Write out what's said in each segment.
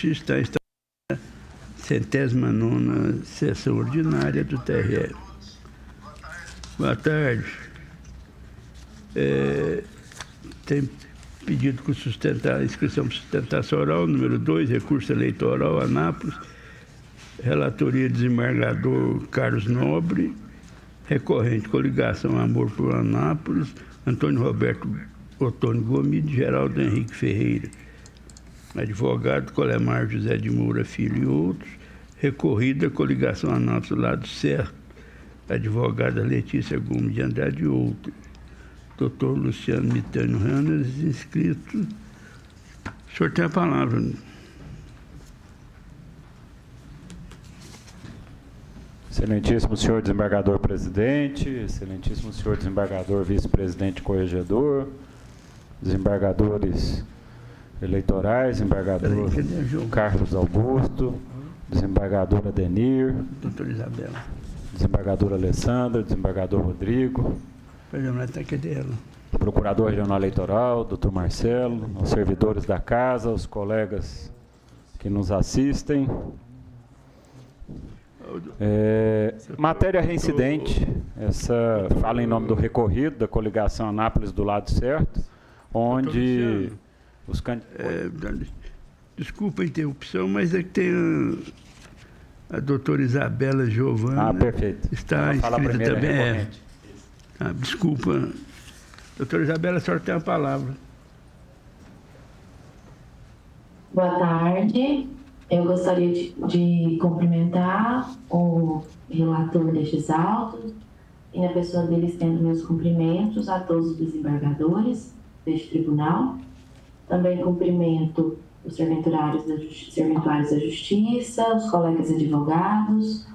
está instalada a 109ª sessão ordinária do TRE. Boa tarde. Tem pedido com inscrição por sustentação oral, número 2, recurso eleitoral, Anápolis, relatoria desembargador Carlos Nobre, recorrente coligação Amor por Anápolis, Antônio Roberto Otônio Gomide, Geraldo Henrique Ferreira, advogado Colemar José de Moura Filho e outros, recorrida coligação Anápolis Lado Certo, advogada Letícia Gomes de Andrade e outros. Doutor Luciano Mitânio Ranas, inscrito. O senhor tem a palavra. Excelentíssimo senhor desembargador presidente, excelentíssimo senhor desembargador vice-presidente corregedor, desembargadores eleitorais, desembargador Carlos Augusto, desembargadora Denir, doutora Isabela, desembargadora Alessandra, desembargador Rodrigo, procurador regional eleitoral, doutor Marcelo, os servidores da casa, os colegas que nos assistem. Matéria reincidente, essa fala em nome do recorrido da coligação Anápolis do Lado Certo, onde os candidatos... Desculpa a interrupção, mas é que tem a doutora Isabela Giovana. Perfeito. Está inscrita também. Desculpa. Doutora Isabela, a senhora tem a palavra. Boa tarde. Eu gostaria de cumprimentar o relator destes autos e, na pessoa dele, estendo meus cumprimentos a todos os desembargadores deste tribunal. Também cumprimento os serventuários da Justiça, os colegas advogados,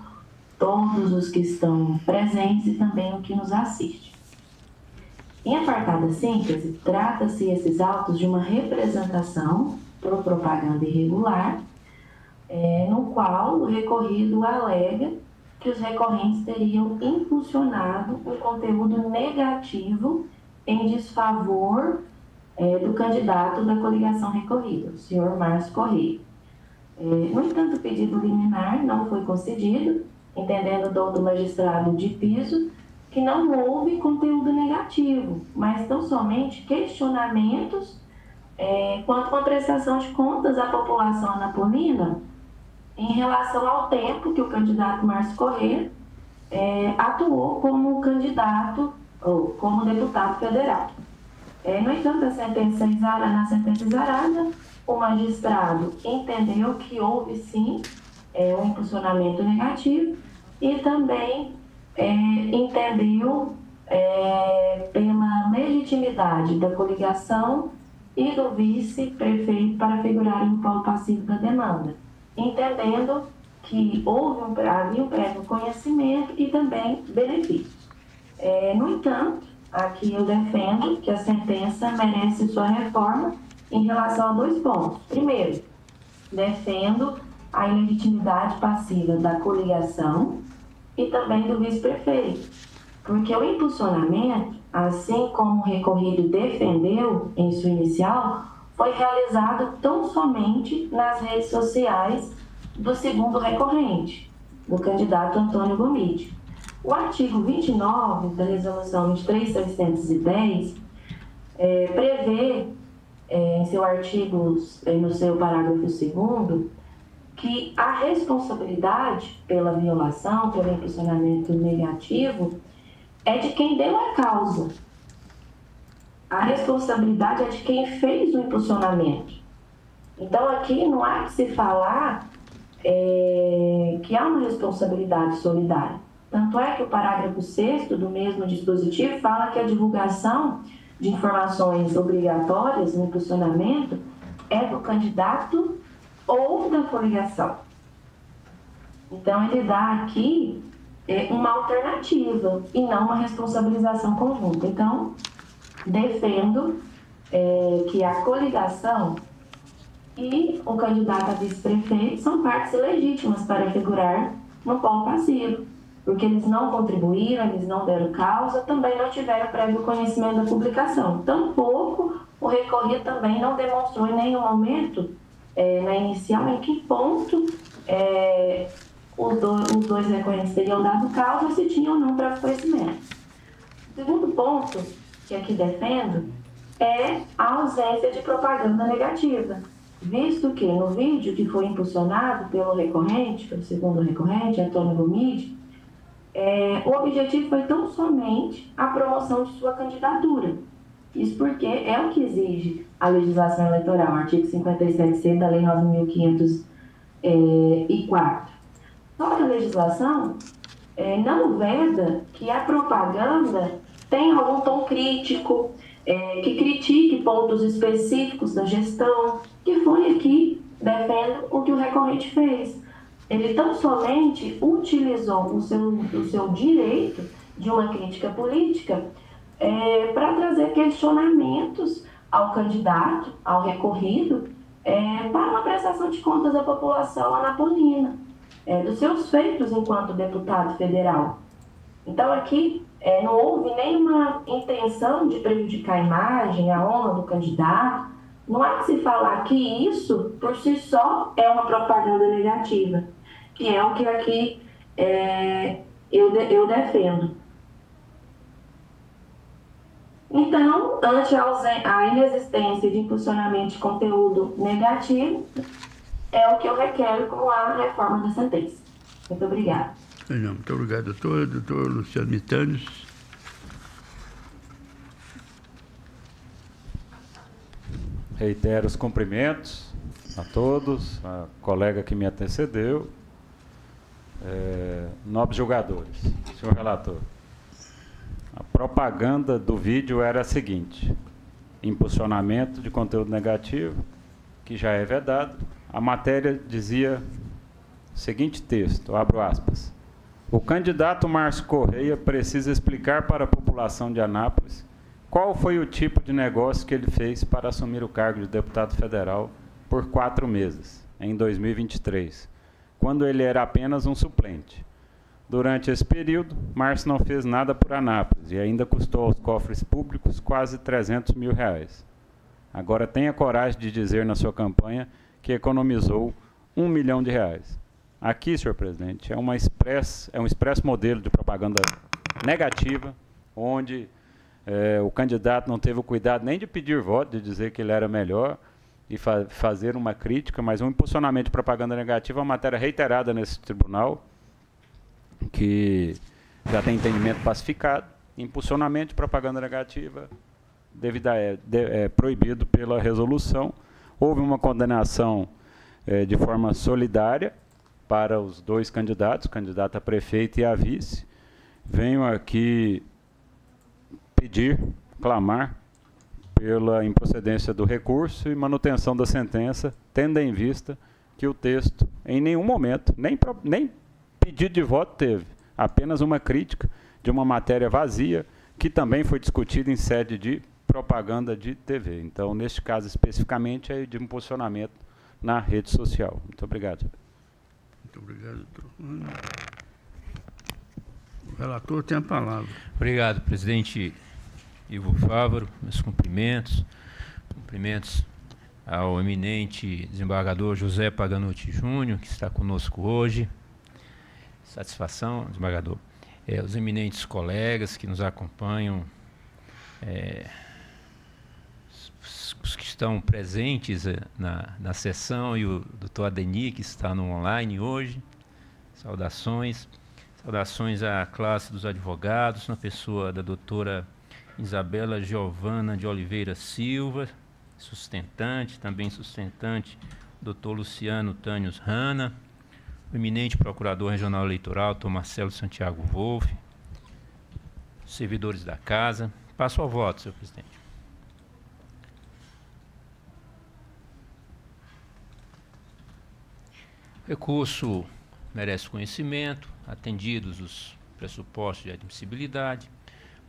todos os que estão presentes e também o que nos assiste. Em apartada síntese, trata-se esses autos de uma representação por propaganda irregular, no qual o recorrido alega que os recorrentes teriam impulsionado um conteúdo negativo em desfavor do candidato da coligação recorrida, o senhor Márcio Correia. No entanto, o pedido liminar não foi concedido, entendendo o dom do magistrado de piso que não houve conteúdo negativo, mas tão somente questionamentos quanto à prestação de contas à população anapolina em relação ao tempo que o candidato Márcio Correia atuou como candidato ou como deputado federal. No entanto, na sentença exarada, o magistrado entendeu que houve sim um impulsionamento negativo e também entendeu pela legitimidade da coligação e do vice-prefeito para figurarem no polo passivo da demanda, entendendo que havia um prévio conhecimento e também benefícios. No entanto, aqui eu defendo que a sentença merece sua reforma em relação a 2 pontos. Primeiro, defendo a ilegitimidade passiva da coligação e também do vice-prefeito, porque o impulsionamento, assim como o recorrido defendeu em sua inicial, foi realizado tão somente nas redes sociais do segundo recorrente, do candidato Antônio Gomide. O artigo 29 da Resolução 23.610 prevê, em seu artigo, no seu parágrafo 2º, que a responsabilidade pela violação, pelo impulsionamento negativo, é de quem deu a causa. A responsabilidade é de quem fez o impulsionamento. Então, aqui não há que se falar que há uma responsabilidade solidária. Tanto é que o parágrafo 6º do mesmo dispositivo fala que a divulgação de informações obrigatórias no impulsionamento é do candidato ou da coligação. Então, ele dá aqui uma alternativa e não uma responsabilização conjunta. Então, defendo que a coligação e o candidato a vice-prefeito são partes legítimas para figurar no polo passivo, porque eles não contribuíram, eles não deram causa, também não tiveram prévio conhecimento da publicação. Tampouco o recorrido também não demonstrou em nenhum momento na inicial em que ponto os dois recorrentes teriam dado causa, se tinham ou não tráfico de conhecimento. O segundo ponto que aqui defendo é a ausência de propaganda negativa, visto que no vídeo que foi impulsionado pelo recorrente, pelo segundo recorrente, Antônio Gomide, o objetivo foi tão somente a promoção de sua candidatura. Isso porque é o que exige a legislação eleitoral, artigo 57C da Lei 9.504. Só que a legislação não veda que a propaganda tenha algum tom crítico, que critique pontos específicos da gestão, que foi aqui, defendo, o que o recorrente fez. Ele tão somente utilizou o seu direito de uma crítica política para trazer questionamentos ao candidato, ao recorrido, para uma prestação de contas à população anapolina, dos seus feitos enquanto deputado federal. Então, aqui não houve nenhuma intenção de prejudicar a imagem, a honra do candidato. Não há que se falar que isso, por si só, é uma propaganda negativa, que é o que aqui eu defendo. Então, ante a inexistência de impulsionamento de conteúdo negativo, é o que eu requero com a reforma da sentença. Muito obrigada. Muito obrigado, doutor. Doutor Luciano Mitânios. Reitero os cumprimentos a todos, a colega que me antecedeu, nobres julgadores, senhor relator. A propaganda do vídeo era a seguinte: impulsionamento de conteúdo negativo, que já é vedado. A matéria dizia o seguinte texto, abro aspas: o candidato Márcio Correia precisa explicar para a população de Anápolis qual foi o tipo de negócio que ele fez para assumir o cargo de deputado federal por 4 meses, em 2023, quando ele era apenas um suplente. Durante esse período, Márcio não fez nada por Anápolis e ainda custou aos cofres públicos quase R$300 mil. Agora tenha coragem de dizer na sua campanha que economizou R$1 milhão. Aqui, senhor presidente, é um expresso modelo de propaganda negativa, onde o candidato não teve o cuidado nem de pedir voto, de dizer que ele era melhor e fazer uma crítica, mas um impulsionamento de propaganda negativa é uma matéria reiterada nesse tribunal, que já tem entendimento pacificado. Impulsionamento de propaganda negativa é proibido pela resolução. Houve uma condenação de forma solidária para os dois candidatos, o candidato a prefeito e a vice. Venho aqui clamar pela improcedência do recurso e manutenção da sentença, tendo em vista que o texto, em nenhum momento, nem pedido de voto teve, apenas uma crítica de uma matéria vazia, que também foi discutida em sede de propaganda de TV. Então, neste caso especificamente, é de um posicionamento na rede social. Muito obrigado. Muito obrigado, doutor. O relator tem a palavra. Obrigado, presidente Ivo Fávaro. Meus cumprimentos. Cumprimentos ao eminente desembargador José Paganutti Júnior, que está conosco hoje. Satisfação, desembargador. Os eminentes colegas que nos acompanham, os que estão presentes na sessão, e o doutor Adenir, que está no online hoje. Saudações. Saudações à classe dos advogados, na pessoa da doutora Isabela Giovana de Oliveira Silva, também sustentante, doutor Luciano Tânios Rana, o eminente procurador regional eleitoral, doutor Marcelo Santiago Wolff, servidores da casa. Passo ao voto, senhor presidente. O recurso merece conhecimento, atendidos os pressupostos de admissibilidade.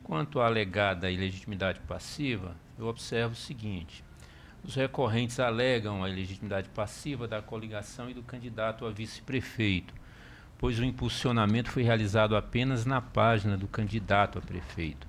Quanto à alegada ilegitimidade passiva, eu observo o seguinte: os recorrentes alegam a ilegitimidade passiva da coligação e do candidato a vice-prefeito, pois o impulsionamento foi realizado apenas na página do candidato a prefeito.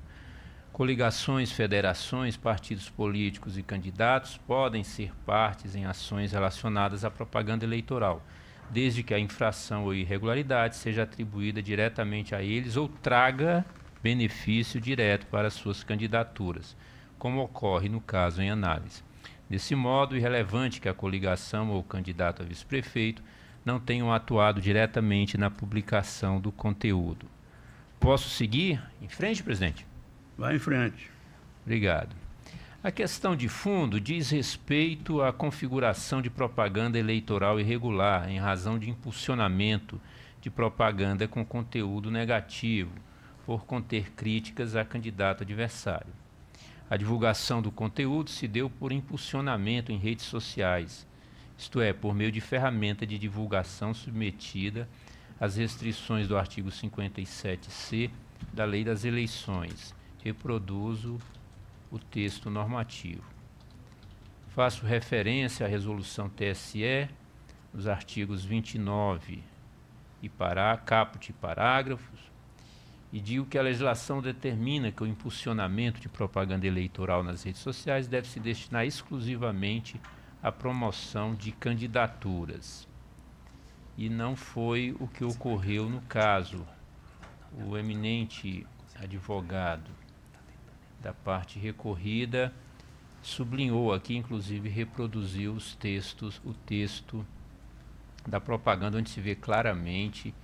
Coligações, federações, partidos políticos e candidatos podem ser partes em ações relacionadas à propaganda eleitoral, desde que a infração ou irregularidade seja atribuída diretamente a eles ou traga benefício direto para suas candidaturas, como ocorre no caso em análise. Desse modo, irrelevante que a coligação ou o candidato a vice-prefeito não tenham atuado diretamente na publicação do conteúdo. Posso seguir? Em frente, presidente? Vai em frente. Obrigado. A questão de fundo diz respeito à configuração de propaganda eleitoral irregular em razão de impulsionamento de propaganda com conteúdo negativo, por conter críticas a candidato adversário. A divulgação do conteúdo se deu por impulsionamento em redes sociais, isto é, por meio de ferramenta de divulgação submetida às restrições do artigo 57C da Lei das Eleições. Reproduzo o texto normativo. Faço referência à resolução TSE, nos artigos 29 e caput e parágrafos, e digo que a legislação determina que o impulsionamento de propaganda eleitoral nas redes sociais deve se destinar exclusivamente à promoção de candidaturas. E não foi o que ocorreu no caso. O eminente advogado da parte recorrida sublinhou aqui, inclusive reproduziu o texto da propaganda, onde se vê claramente,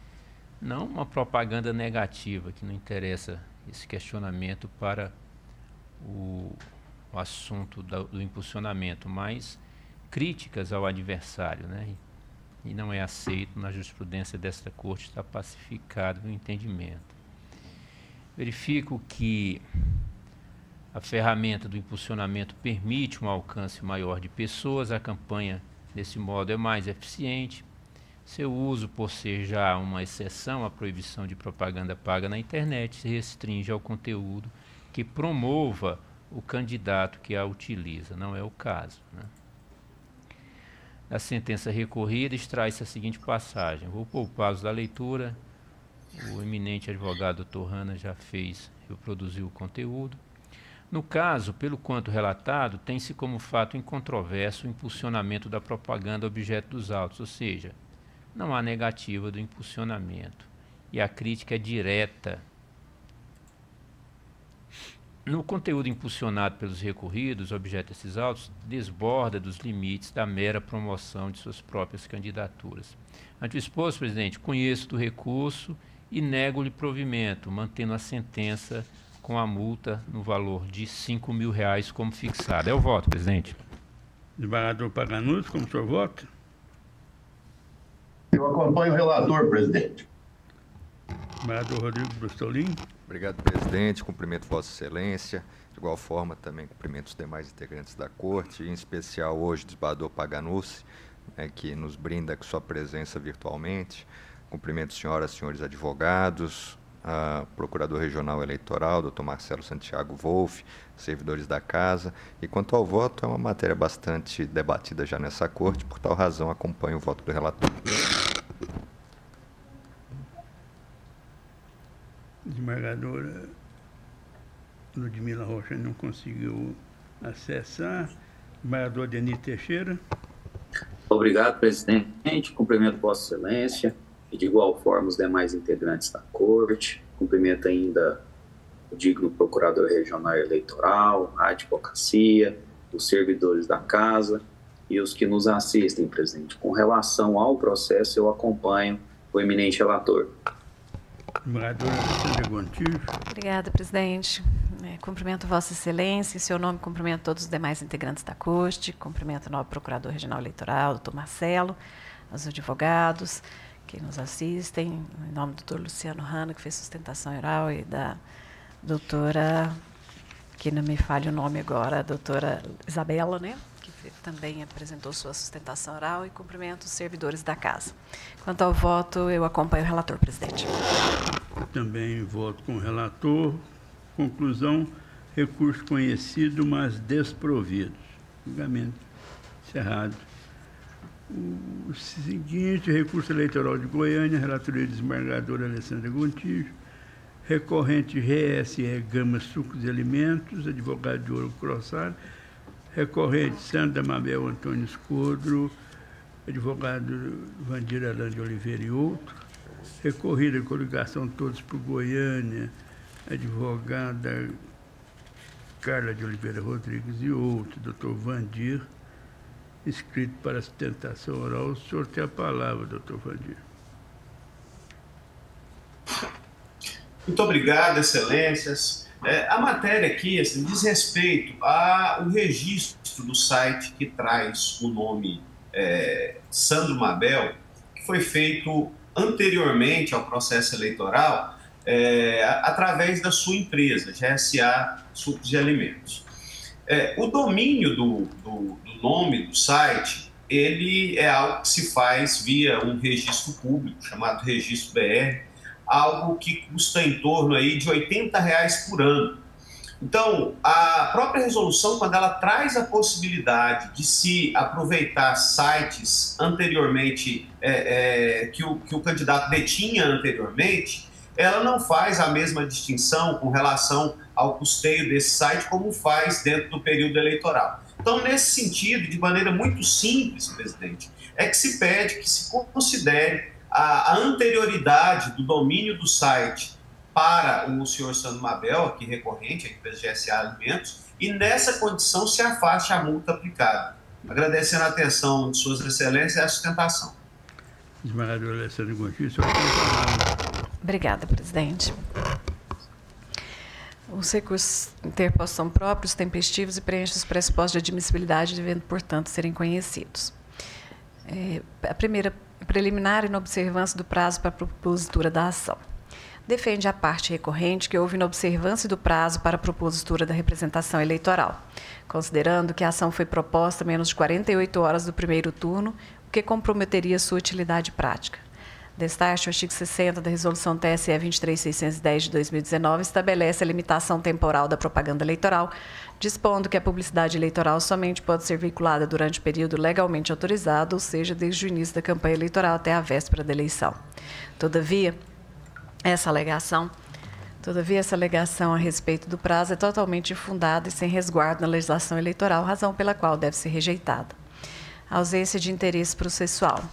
não uma propaganda negativa, que não interessa esse questionamento para o assunto do impulsionamento, mas críticas ao adversário, né? E não é aceito na jurisprudência desta corte, está pacificado no entendimento. Verifico que a ferramenta do impulsionamento permite um alcance maior de pessoas, a campanha, desse modo, é mais eficiente. Seu uso, por ser já uma exceção à proibição de propaganda paga na internet, se restringe ao conteúdo que promova o candidato que a utiliza. Não é o caso, né? Da sentença recorrida, extrai-se a seguinte passagem. Vou poupá-los da leitura. O eminente advogado Dr. Hanna já reproduziu o conteúdo. No caso, pelo quanto relatado, tem-se como fato incontroverso o impulsionamento da propaganda objeto dos autos, ou seja, não há negativa do impulsionamento, e a crítica é direta. No conteúdo impulsionado pelos recorridos, objeto desses autos, desborda dos limites da mera promoção de suas próprias candidaturas. Ante o exposto, presidente, conheço do recurso e nego-lhe provimento, mantendo a sentença com a multa no valor de R$5.000 como fixado. É o voto, presidente. Desembargador Paganusso, como o senhor vota? Eu acompanho o relator, presidente. Desembargador Rodrigo Brustolin. Obrigado, presidente. Cumprimento Vossa Excelência. De igual forma, também cumprimento os demais integrantes da Corte, em especial hoje o desembargador Paganusso, que nos brinda com sua presença virtualmente. Cumprimento senhoras e senhores advogados, a Procurador Regional Eleitoral, Dr. Marcelo Santiago Wolff, servidores da Casa. E quanto ao voto, é uma matéria bastante debatida já nessa Corte, por tal razão acompanho o voto do relator. Desembargadora Ludmila Rocha não conseguiu acessar. Desembargador Denis Teixeira. Obrigado, presidente. Cumprimento Vossa Excelência e, de igual forma, os demais integrantes da Corte. Cumprimento ainda o digno Procurador Regional Eleitoral, a advocacia, os servidores da Casa e os que nos assistem, presidente. Com relação ao processo, eu acompanho o eminente relator. Obrigada, presidente. Cumprimento Vossa Excelência, em seu nome cumprimento todos os demais integrantes da Corte, cumprimento o novo Procurador Regional Eleitoral, doutor Marcelo, os advogados que nos assistem, em nome do doutor Luciano Hanna, que fez sustentação oral, e da doutora, que não me falha o nome agora, a doutora Isabela, né? Que também apresentou sua sustentação oral, e cumprimento os servidores da Casa. Quanto ao voto, eu acompanho o relator, presidente. Também voto com o relator. Conclusão, recurso conhecido, mas desprovido. Julgamento encerrado. O seguinte, recurso eleitoral de Goiânia, relatoria do desembargador Alessandra Gontijo, recorrente GSE Gama Sucos e Alimentos, advogado de Ouro Crossado, recorrente Sandra Mabel Antônio Escodro, advogado Vandir Alain de Oliveira e outro, recorrida a coligação todos por Goiânia, advogada Carla de Oliveira Rodrigues e outro, doutor Vandir, inscrito para sustentação oral. O senhor tem a palavra, doutor Vandir. Muito obrigado, excelências. A matéria aqui assim, diz respeito ao registro do site que traz o nome Sandro Mabel, que foi feito anteriormente ao processo eleitoral através da sua empresa, GSA Sucos e Alimentos. O domínio do nome do site, ele é algo que se faz via um registro público, chamado Registro BR, algo que custa em torno aí de R$80 por ano. Então, a própria resolução, quando ela traz a possibilidade de se aproveitar sites anteriormente, que o candidato detinha anteriormente, ela não faz a mesma distinção com relação ao custeio desse site como faz dentro do período eleitoral. Então, nesse sentido, de maneira muito simples, presidente, é que se pede que se considere a anterioridade do domínio do site para o senhor Sandro Mabel, aqui recorrente, a empresa GSA Alimentos, e nessa condição se afaste a multa aplicada. Agradecendo a atenção de suas excelências e a sustentação. Desembargador Alessandro Gontijo, senhor tem a palavra. Obrigada, presidente. Os recursos interpostos são próprios, tempestivos e preenchem os pressupostos de admissibilidade, devendo, portanto, serem conhecidos. A primeira, preliminar, inobservância do prazo para a propositura da ação. Defende a parte recorrente que houve inobservância do prazo para a propositura da representação eleitoral, considerando que a ação foi proposta menos de 48 horas do primeiro turno, o que comprometeria sua utilidade prática. Destaque, o artigo 60 da Resolução TSE 23610 de 2019 estabelece a limitação temporal da propaganda eleitoral, dispondo que a publicidade eleitoral somente pode ser veiculada durante o período legalmente autorizado, ou seja, desde o início da campanha eleitoral até a véspera da eleição. Todavia, essa alegação a respeito do prazo é totalmente infundada e sem resguardo na legislação eleitoral, razão pela qual deve ser rejeitada. A ausência de interesse processual.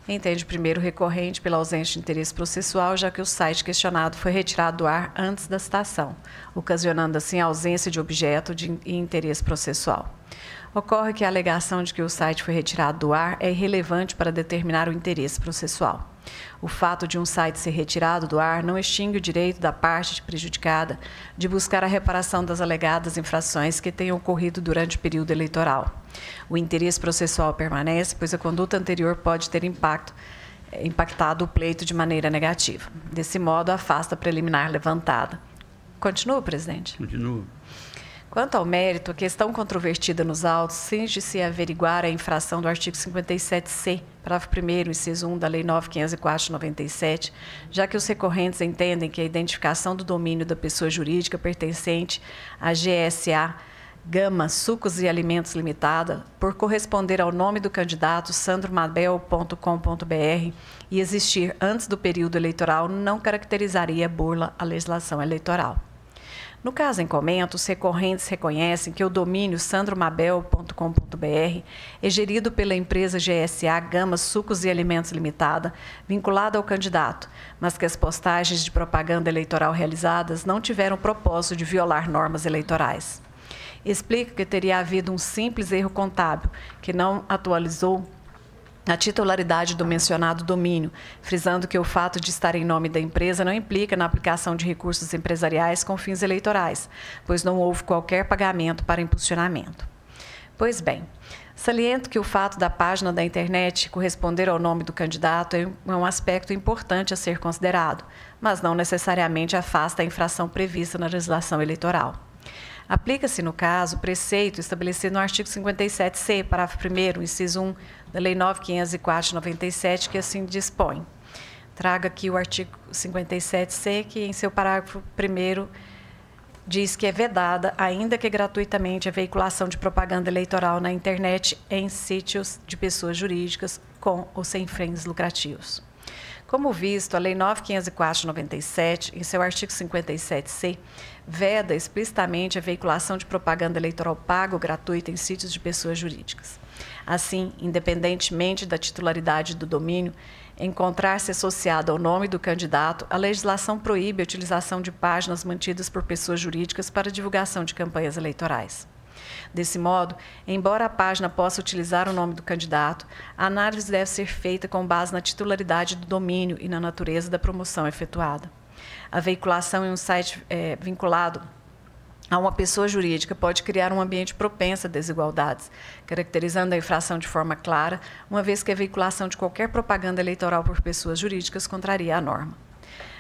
Entende primeiro recorrente pela ausência de interesse processual, já que o site questionado foi retirado do ar antes da citação, ocasionando assim a ausência de objeto e interesse processual. Ocorre que a alegação de que o site foi retirado do ar é irrelevante para determinar o interesse processual. O fato de um site ser retirado do ar não extingue o direito da parte prejudicada de buscar a reparação das alegadas infrações que tenham ocorrido durante o período eleitoral. O interesse processual permanece, pois a conduta anterior pode ter impactado o pleito de maneira negativa. Desse modo, afasta a preliminar levantada. Continua, presidente? Continua. Quanto ao mérito, a questão controvertida nos autos cinge-se a averiguar a infração do artigo 57C, parágrafo 1º, inciso 1 da Lei 9.504 de 97, já que os recorrentes entendem que a identificação do domínio da pessoa jurídica pertencente à GSA Gama Sucos e Alimentos Limitada, por corresponder ao nome do candidato sandromabel.com.br e existir antes do período eleitoral, não caracterizaria burla à legislação eleitoral. No caso em comento, os recorrentes reconhecem que o domínio sandromabel.com.br é gerido pela empresa GSA Gama Sucos e Alimentos Limitada, vinculada ao candidato, mas que as postagens de propaganda eleitoral realizadas não tiveram propósito de violar normas eleitorais. Explica que teria havido um simples erro contábil, que não atualizou a titularidade do mencionado domínio, frisando que o fato de estar em nome da empresa não implica na aplicação de recursos empresariais com fins eleitorais, pois não houve qualquer pagamento para impulsionamento. Pois bem, saliento que o fato da página da internet corresponder ao nome do candidato é um aspecto importante a ser considerado, mas não necessariamente afasta a infração prevista na legislação eleitoral. Aplica-se, no caso, o preceito estabelecido no artigo 57C, parágrafo 1º, inciso 1 da Lei 9.504 de 97, que assim dispõe. Trago aqui o artigo 57C, que em seu parágrafo 1º diz que é vedada, ainda que gratuitamente, a veiculação de propaganda eleitoral na internet em sítios de pessoas jurídicas com ou sem fins lucrativos. Como visto, a Lei 9.504 de 97, em seu artigo 57C, veda explicitamente a veiculação de propaganda eleitoral paga ou gratuita em sítios de pessoas jurídicas. Assim, independentemente da titularidade do domínio, encontrar-se associado ao nome do candidato, a legislação proíbe a utilização de páginas mantidas por pessoas jurídicas para divulgação de campanhas eleitorais. Desse modo, embora a página possa utilizar o nome do candidato, a análise deve ser feita com base na titularidade do domínio e na natureza da promoção efetuada. A veiculação em um site vinculado a uma pessoa jurídica pode criar um ambiente propenso a desigualdades, caracterizando a infração de forma clara, uma vez que a veiculação de qualquer propaganda eleitoral por pessoas jurídicas contraria a norma.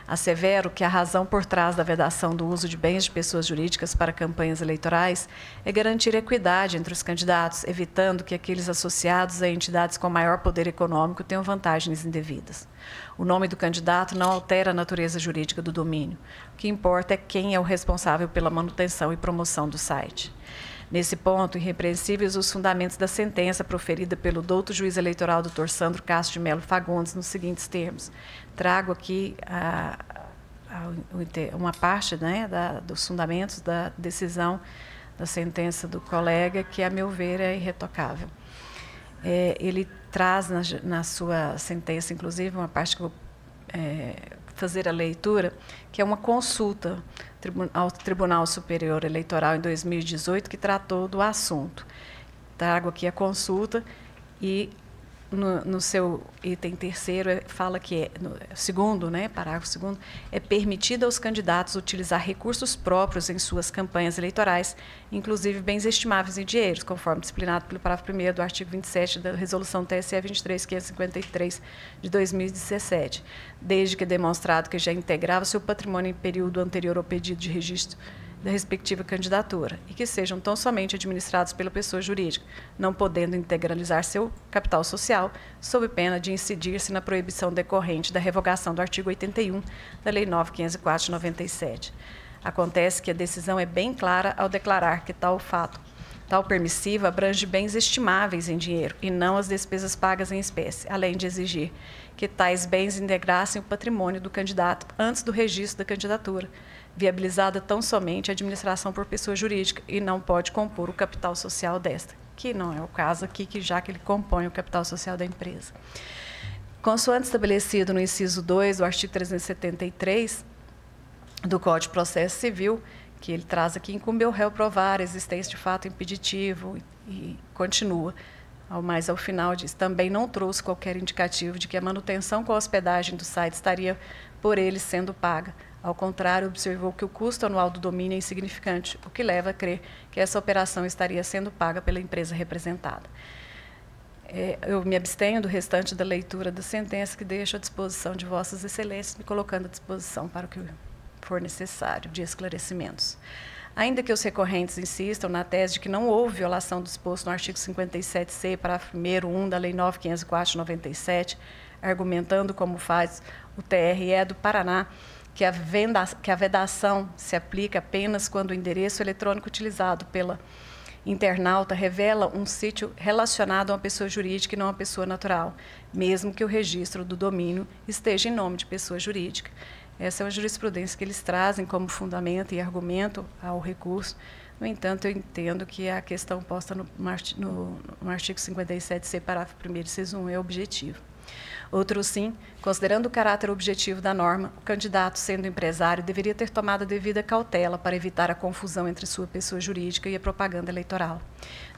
Assevero que a razão por trás da vedação do uso de bens de pessoas jurídicas para campanhas eleitorais é garantir equidade entre os candidatos, evitando que aqueles associados a entidades com maior poder econômico tenham vantagens indevidas. O nome do candidato não altera a natureza jurídica do domínio. O que importa é quem é o responsável pela manutenção e promoção do site. Nesse ponto, irrepreensíveis os fundamentos da sentença proferida pelo douto juiz eleitoral Dr. Sandro Castro de Melo Fagundes nos seguintes termos. Trago aqui uma parte, né, dos fundamentos da decisão da sentença do colega, que, a meu ver, é irretocável. Ele traz na sua sentença, inclusive, uma parte que eu vou fazer a leitura, que é uma consulta ao Tribunal Superior Eleitoral em 2018, que tratou do assunto. Trago aqui a consulta e, no seu item terceiro, fala que, segundo, né, parágrafo segundo, é permitido aos candidatos utilizar recursos próprios em suas campanhas eleitorais, inclusive bens estimáveis em dinheiros, conforme disciplinado pelo parágrafo 1º do artigo 27 da Resolução TSE 23.553 de 2017, desde que demonstrado que já integrava seu patrimônio em período anterior ao pedido de registro da respectiva candidatura, e que sejam tão somente administrados pela pessoa jurídica, não podendo integralizar seu capital social, sob pena de incidir-se na proibição decorrente da revogação do artigo 81 da Lei 9.504 de 97. Acontece que a decisão é bem clara ao declarar que tal permissiva abrange bens estimáveis em dinheiro e não as despesas pagas em espécie, além de exigir que tais bens integrassem o patrimônio do candidato antes do registro da candidatura, viabilizada tão somente a administração por pessoa jurídica e não pode compor o capital social desta, que não é o caso aqui, já que ele compõe o capital social da empresa. Consoante estabelecido no inciso 2 do artigo 373 do Código de Processo Civil, que ele traz aqui, incumbe ao réu provar a existência de fato impeditivo e continua. Mas, ao final, diz, também não trouxe qualquer indicativo de que a manutenção com a hospedagem do site estaria por ele sendo paga. Ao contrário, observou que o custo anual do domínio é insignificante, o que leva a crer que essa operação estaria sendo paga pela empresa representada. Eu me abstenho do restante da leitura da sentença, que deixo à disposição de Vossas Excelências, me colocando à disposição para o que for necessário de esclarecimentos. Ainda que os recorrentes insistam na tese de que não houve violação do disposto no artigo 57C, parágrafo 1º, 1 da Lei 9.504 de 97, argumentando, como faz o TRE do Paraná, que a vedação se aplica apenas quando o endereço eletrônico utilizado pela internauta revela um sítio relacionado a uma pessoa jurídica e não a uma pessoa natural, mesmo que o registro do domínio esteja em nome de pessoa jurídica. Essa é uma jurisprudência que eles trazem como fundamento e argumento ao recurso. No entanto, eu entendo que a questão posta no artigo 57C, parágrafo 1º, inciso 1, é objetivo. Outro sim, considerando o caráter objetivo da norma, o candidato, sendo empresário, deveria ter tomado a devida cautela para evitar a confusão entre sua pessoa jurídica e a propaganda eleitoral.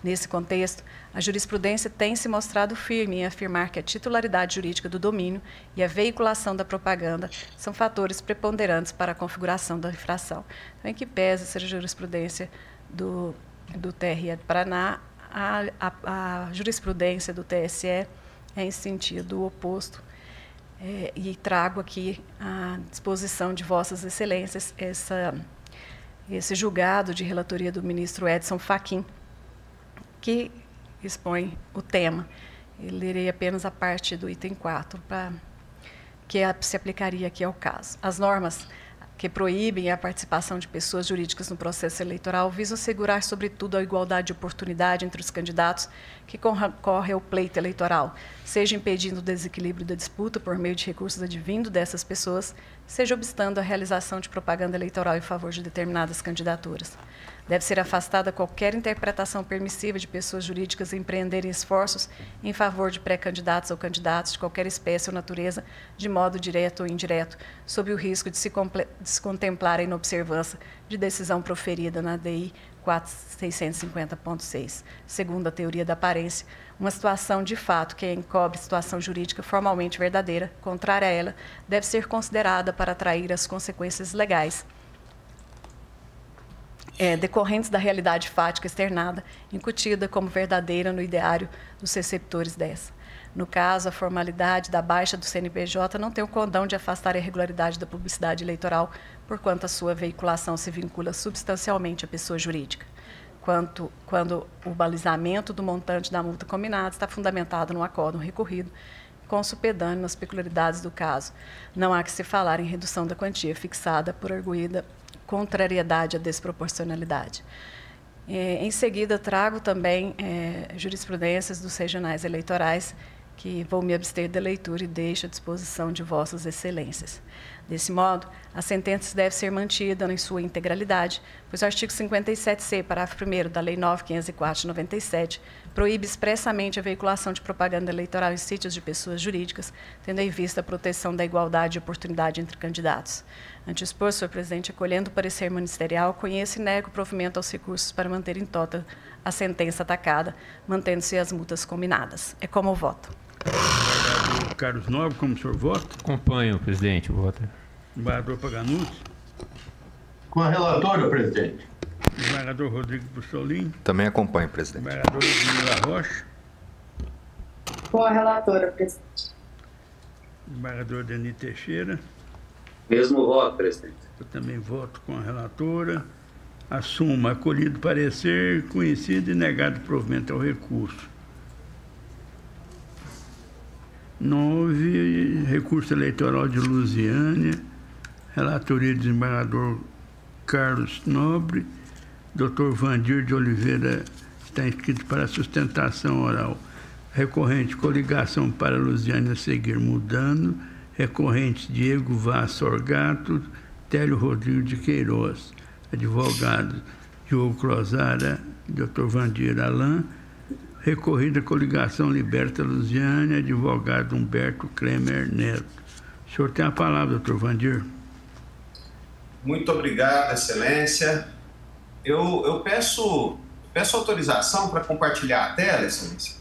Nesse contexto, a jurisprudência tem se mostrado firme em afirmar que a titularidade jurídica do domínio e a veiculação da propaganda são fatores preponderantes para a configuração da infração. Então, em que pese ser a jurisprudência do TRE do Paraná, a jurisprudência do TSE é em sentido oposto, e trago aqui à disposição de Vossas Excelências esse julgado de relatoria do ministro Edson Fachin, que expõe o tema. Eu lerei apenas a parte do item 4, que se aplicaria aqui ao caso. As normas que proíbem a participação de pessoas jurídicas no processo eleitoral visam assegurar, sobretudo, a igualdade de oportunidade entre os candidatos que concorrem ao pleito eleitoral, seja impedindo o desequilíbrio da disputa por meio de recursos advindo dessas pessoas, seja obstando a realização de propaganda eleitoral em favor de determinadas candidaturas. Deve ser afastada qualquer interpretação permissiva de pessoas jurídicas empreenderem esforços em favor de pré-candidatos ou candidatos de qualquer espécie ou natureza, de modo direto ou indireto, sob o risco de se contemplar a inobservância de decisão proferida na DI 4650.6. Segundo a teoria da aparência, uma situação de fato que encobre situação jurídica formalmente verdadeira, contrária a ela, deve ser considerada para atrair as consequências legais decorrentes da realidade fática externada, incutida como verdadeira no ideário dos receptores dessa. No caso, a formalidade da baixa do CNPJ não tem o condão de afastar a irregularidade da publicidade eleitoral, porquanto a sua veiculação se vincula substancialmente à pessoa jurídica. Quando o balizamento do montante da multa combinada está fundamentado no acórdão recorrido, consupedâneo nas peculiaridades do caso. Não há que se falar em redução da quantia fixada por arguida contrariedade à desproporcionalidade. Em seguida, trago também jurisprudências dos regionais eleitorais, que vou me abster da leitura e deixo à disposição de vossas excelências. Desse modo, a sentença deve ser mantida em sua integralidade, pois o artigo 57C, parágrafo 1º da Lei 9.504 de 97, proíbe expressamente a veiculação de propaganda eleitoral em sítios de pessoas jurídicas, tendo em vista a proteção da igualdade de oportunidade entre candidatos. Ante o exposto, senhor presidente, acolhendo o parecer ministerial, conheço e nego o provimento aos recursos para manter em tota a sentença atacada, mantendo-se as multas combinadas. É como eu voto. Desembargador Carlos Nobre, como o senhor vota? Acompanho, presidente, o voto. Desembargador Paganucci? Com a relatora, presidente. Desembargador Rodrigo Bussolini? Também acompanho, presidente. Desembargador Ludmila Rocha? Com a relatora, presidente. Desembargador Denis Teixeira? Mesmo voto, presidente. Eu também voto com a relatora. Assumo acolhido parecer, conhecido e negado provimento ao recurso. 9, recurso eleitoral de Lusiânia, relatoria do desembargador Carlos Nobre, Dr. Vandir de Oliveira está inscrito para sustentação oral. Recorrente, coligação para Lusiânia seguir mudando. Recorrentes, Diego Vaz Sorgato, Télio Rodrigo de Queiroz. Advogado, Diogo Crozara, Dr. Vandir Alain. Recorrida, coligação Liberta Lusiânia, advogado Humberto Kremer Neto. O senhor tem a palavra, doutor Vandir. Muito obrigado, excelência. Eu peço autorização para compartilhar a tela, excelência.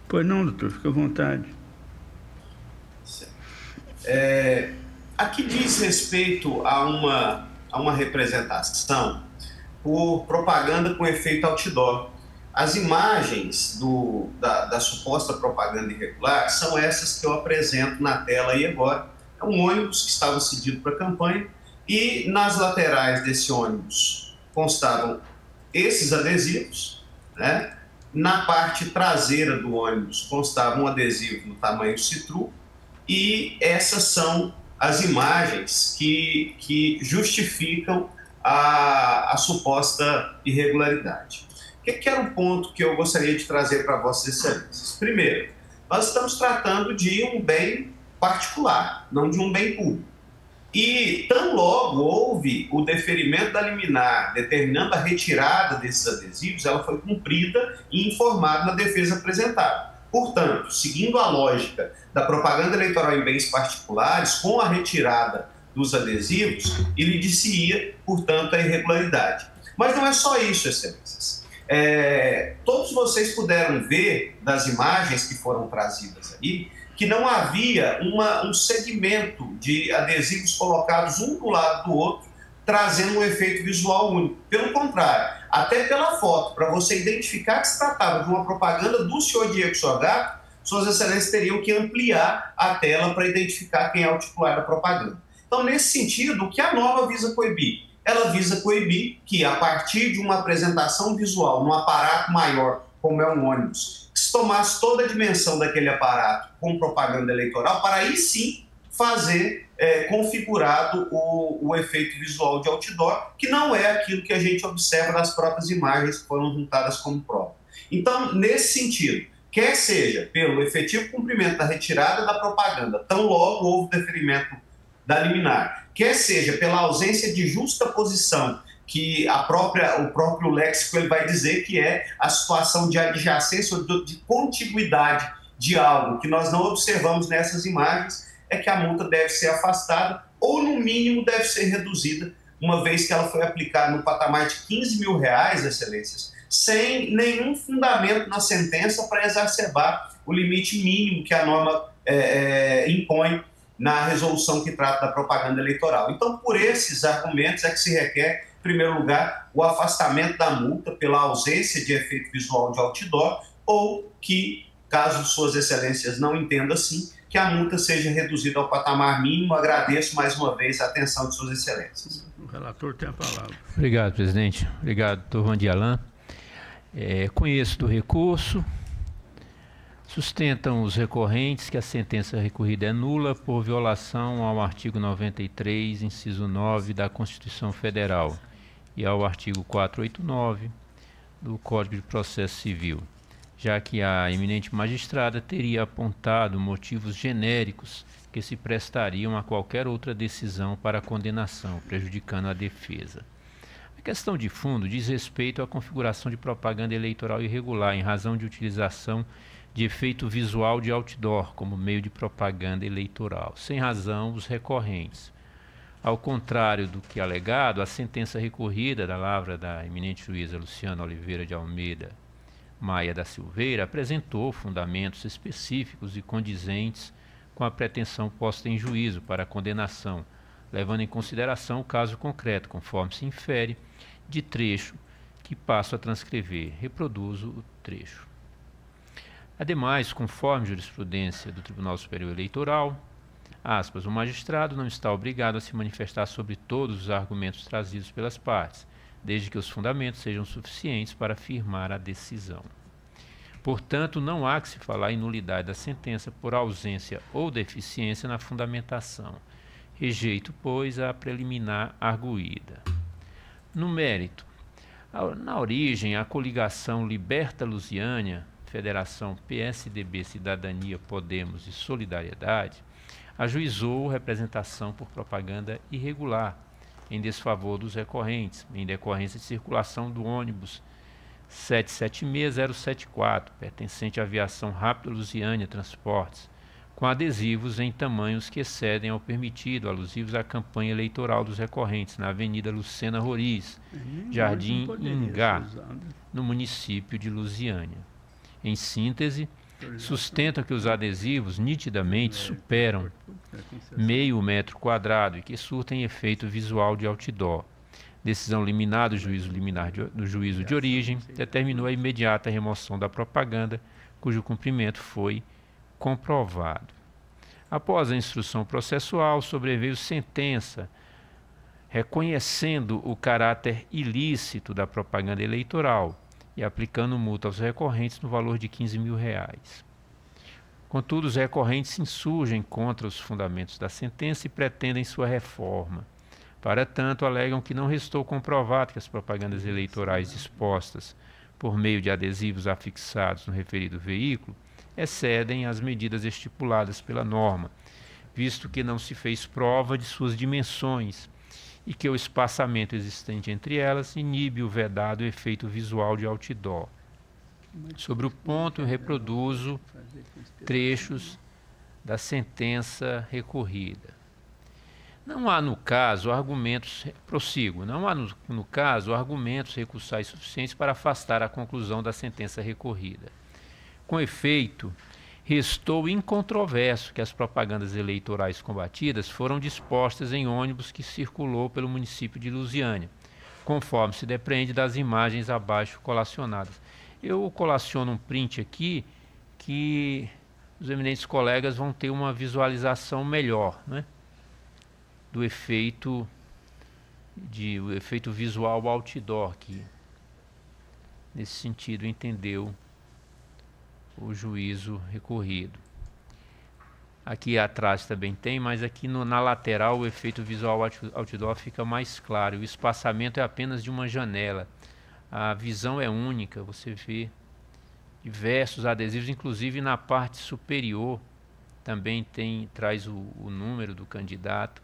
Pois não, doutor, fica à vontade. Aqui diz respeito a uma representação por propaganda com efeito outdoor. As imagens da suposta propaganda irregular são essas que eu apresento na tela aí agora. É um ônibus que estava cedido para a campanha e nas laterais desse ônibus constavam esses adesivos, né? Na parte traseira do ônibus constava um adesivo no tamanho citru e essas são as imagens que justificam a suposta irregularidade. O que era o ponto que eu gostaria de trazer para vossas excelências? Primeiro, nós estamos tratando de um bem particular, não de um bem público. E tão logo houve o deferimento da liminar determinando a retirada desses adesivos, ela foi cumprida e informada na defesa apresentada. Portanto, seguindo a lógica da propaganda eleitoral em bens particulares, com a retirada dos adesivos, ele indicia, portanto, a irregularidade. Mas não é só isso, excelências. Todos vocês puderam ver das imagens que foram trazidas aí, que não havia um segmento de adesivos colocados um do lado do outro, trazendo um efeito visual único. Pelo contrário, até pela foto, para você identificar que se tratava de uma propaganda do senhor Diego Sorgato, suas excelências teriam que ampliar a tela para identificar quem é o titular da propaganda. Então, nesse sentido, o que a norma visa coibir? Ela visa coibir que, a partir de uma apresentação visual num aparato maior, como é um ônibus, que se se tomasse toda a dimensão daquele aparato com propaganda eleitoral, para aí sim fazer configurado o efeito visual de outdoor, que não é aquilo que a gente observa nas próprias imagens que foram juntadas como prova. Então, nesse sentido, quer seja pelo efetivo cumprimento da retirada da propaganda, tão logo houve deferimento da liminar, quer seja pela ausência de justa posição, que o próprio léxico ele vai dizer que é a situação de adjacência ou de contiguidade de algo que nós não observamos nessas imagens, é que a multa deve ser afastada ou, no mínimo, deve ser reduzida, uma vez que ela foi aplicada no patamar de R$15.000, excelências, sem nenhum fundamento na sentença para exacerbar o limite mínimo que a norma impõe na resolução que trata da propaganda eleitoral. Então, por esses argumentos é que se requer, em primeiro lugar, o afastamento da multa pela ausência de efeito visual de outdoor ou que, caso suas excelências não entendam assim, que a multa seja reduzida ao patamar mínimo. Agradeço mais uma vez a atenção de suas excelências. O relator tem a palavra. Obrigado, presidente. Obrigado, doutor Vandi Alain. Conheço do recurso. Sustentam os recorrentes que a sentença recorrida é nula por violação ao artigo 93, inciso 9 da Constituição Federal e ao artigo 489 do Código de Processo Civil, já que a eminente magistrada teria apontado motivos genéricos que se prestariam a qualquer outra decisão para a condenação, prejudicando a defesa. A questão de fundo diz respeito à configuração de propaganda eleitoral irregular em razão de utilização de efeito visual de outdoor como meio de propaganda eleitoral, sem razão os recorrentes. Ao contrário do que alegado, a sentença recorrida da lavra da eminente juíza Luciana Oliveira de Almeida Maia da Silveira apresentou fundamentos específicos e condizentes com a pretensão posta em juízo para a condenação, levando em consideração o caso concreto, conforme se infere, de trecho que passo a transcrever. Reproduzo o trecho. Ademais, conforme jurisprudência do Tribunal Superior Eleitoral, aspas, o magistrado não está obrigado a se manifestar sobre todos os argumentos trazidos pelas partes, desde que os fundamentos sejam suficientes para afirmar a decisão. Portanto, não há que se falar em nulidade da sentença por ausência ou deficiência na fundamentação. Rejeito, pois, a preliminar arguída. No mérito, na origem, a coligação Liberta Lusiânia, Federação PSDB, Cidadania, Podemos e Solidariedade, ajuizou representação por propaganda irregular, em desfavor dos recorrentes, em decorrência de circulação do ônibus 776074, pertencente à Aviação Rápida Lusiânia Transportes, com adesivos em tamanhos que excedem ao permitido, alusivos à campanha eleitoral dos recorrentes, na Avenida Lucena Roriz, Jardim Ingá, no município de Lusiânia. Em síntese, sustentam que os adesivos nitidamente superam meio metro quadrado e que surtem efeito visual de outdoor. Decisão liminar do juízo de origem determinou a imediata remoção da propaganda, cujo cumprimento foi comprovado. Após a instrução processual, sobreveio sentença reconhecendo o caráter ilícito da propaganda eleitoral e aplicando multa aos recorrentes no valor de R$15.000. Contudo, os recorrentes se insurgem contra os fundamentos da sentença e pretendem sua reforma. Para tanto, alegam que não restou comprovado que as propagandas eleitorais dispostas por meio de adesivos afixados no referido veículo excedem as medidas estipuladas pela norma, visto que não se fez prova de suas dimensões e que o espaçamento existente entre elas inibe o vedado efeito visual de outdoor. Sobre o ponto, eu reproduzo trechos da sentença recorrida. Não há, no caso, argumentos recursais suficientes para afastar a conclusão da sentença recorrida. Com efeito, restou incontroverso que as propagandas eleitorais combatidas foram dispostas em ônibus que circulou pelo município de Lusiânia, conforme se depreende das imagens abaixo colacionadas. Eu colaciono um print aqui que os eminentes colegas vão ter uma visualização melhor, né, do efeito visual outdoor, que nesse sentido entendeu o juízo recorrido. Aqui atrás também tem, mas aqui na lateral o efeito visual outdoor fica mais claro. O espaçamento é apenas de uma janela. A visão é única, você vê diversos adesivos, inclusive na parte superior também traz o número do candidato.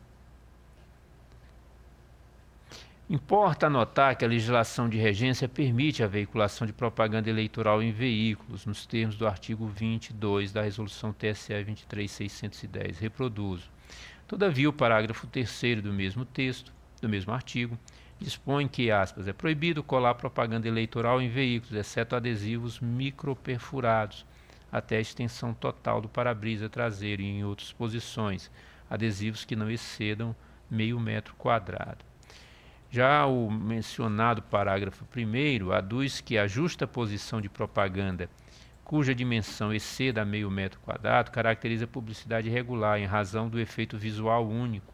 Importa anotar que a legislação de regência permite a veiculação de propaganda eleitoral em veículos, nos termos do artigo 22 da Resolução TSE 23.610. Reproduzo. Todavia, o parágrafo 3º do mesmo texto, do mesmo artigo, dispõe que, aspas, é proibido colar propaganda eleitoral em veículos, exceto adesivos microperfurados, até a extensão total do para-brisa traseiro e em outras posições, adesivos que não excedam meio metro quadrado. Já o mencionado parágrafo 1º aduz que a justa posição de propaganda cuja dimensão exceda meio metro quadrado caracteriza publicidade irregular em razão do efeito visual único,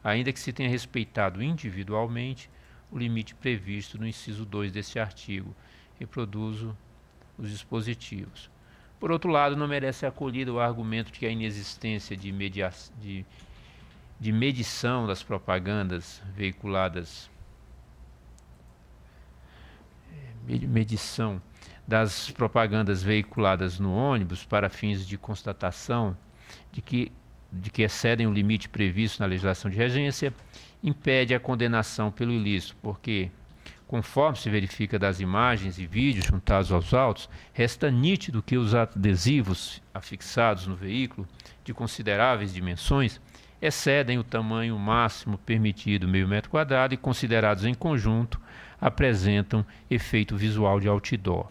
ainda que se tenha respeitado individualmente o limite previsto no inciso 2 deste artigo. Reproduzo os dispositivos. Por outro lado, não merece acolhida o argumento de que a inexistência de medição das propagandas veiculadas, medição das propagandas veiculadas no ônibus para fins de constatação de que excedem o limite previsto na legislação de regência, impede a condenação pelo ilícito, porque, conforme se verifica das imagens e vídeos juntados aos autos, resta nítido que os adesivos afixados no veículo, de consideráveis dimensões, excedem o tamanho máximo permitido, meio metro quadrado, e considerados em conjunto, apresentam efeito visual de outdoor.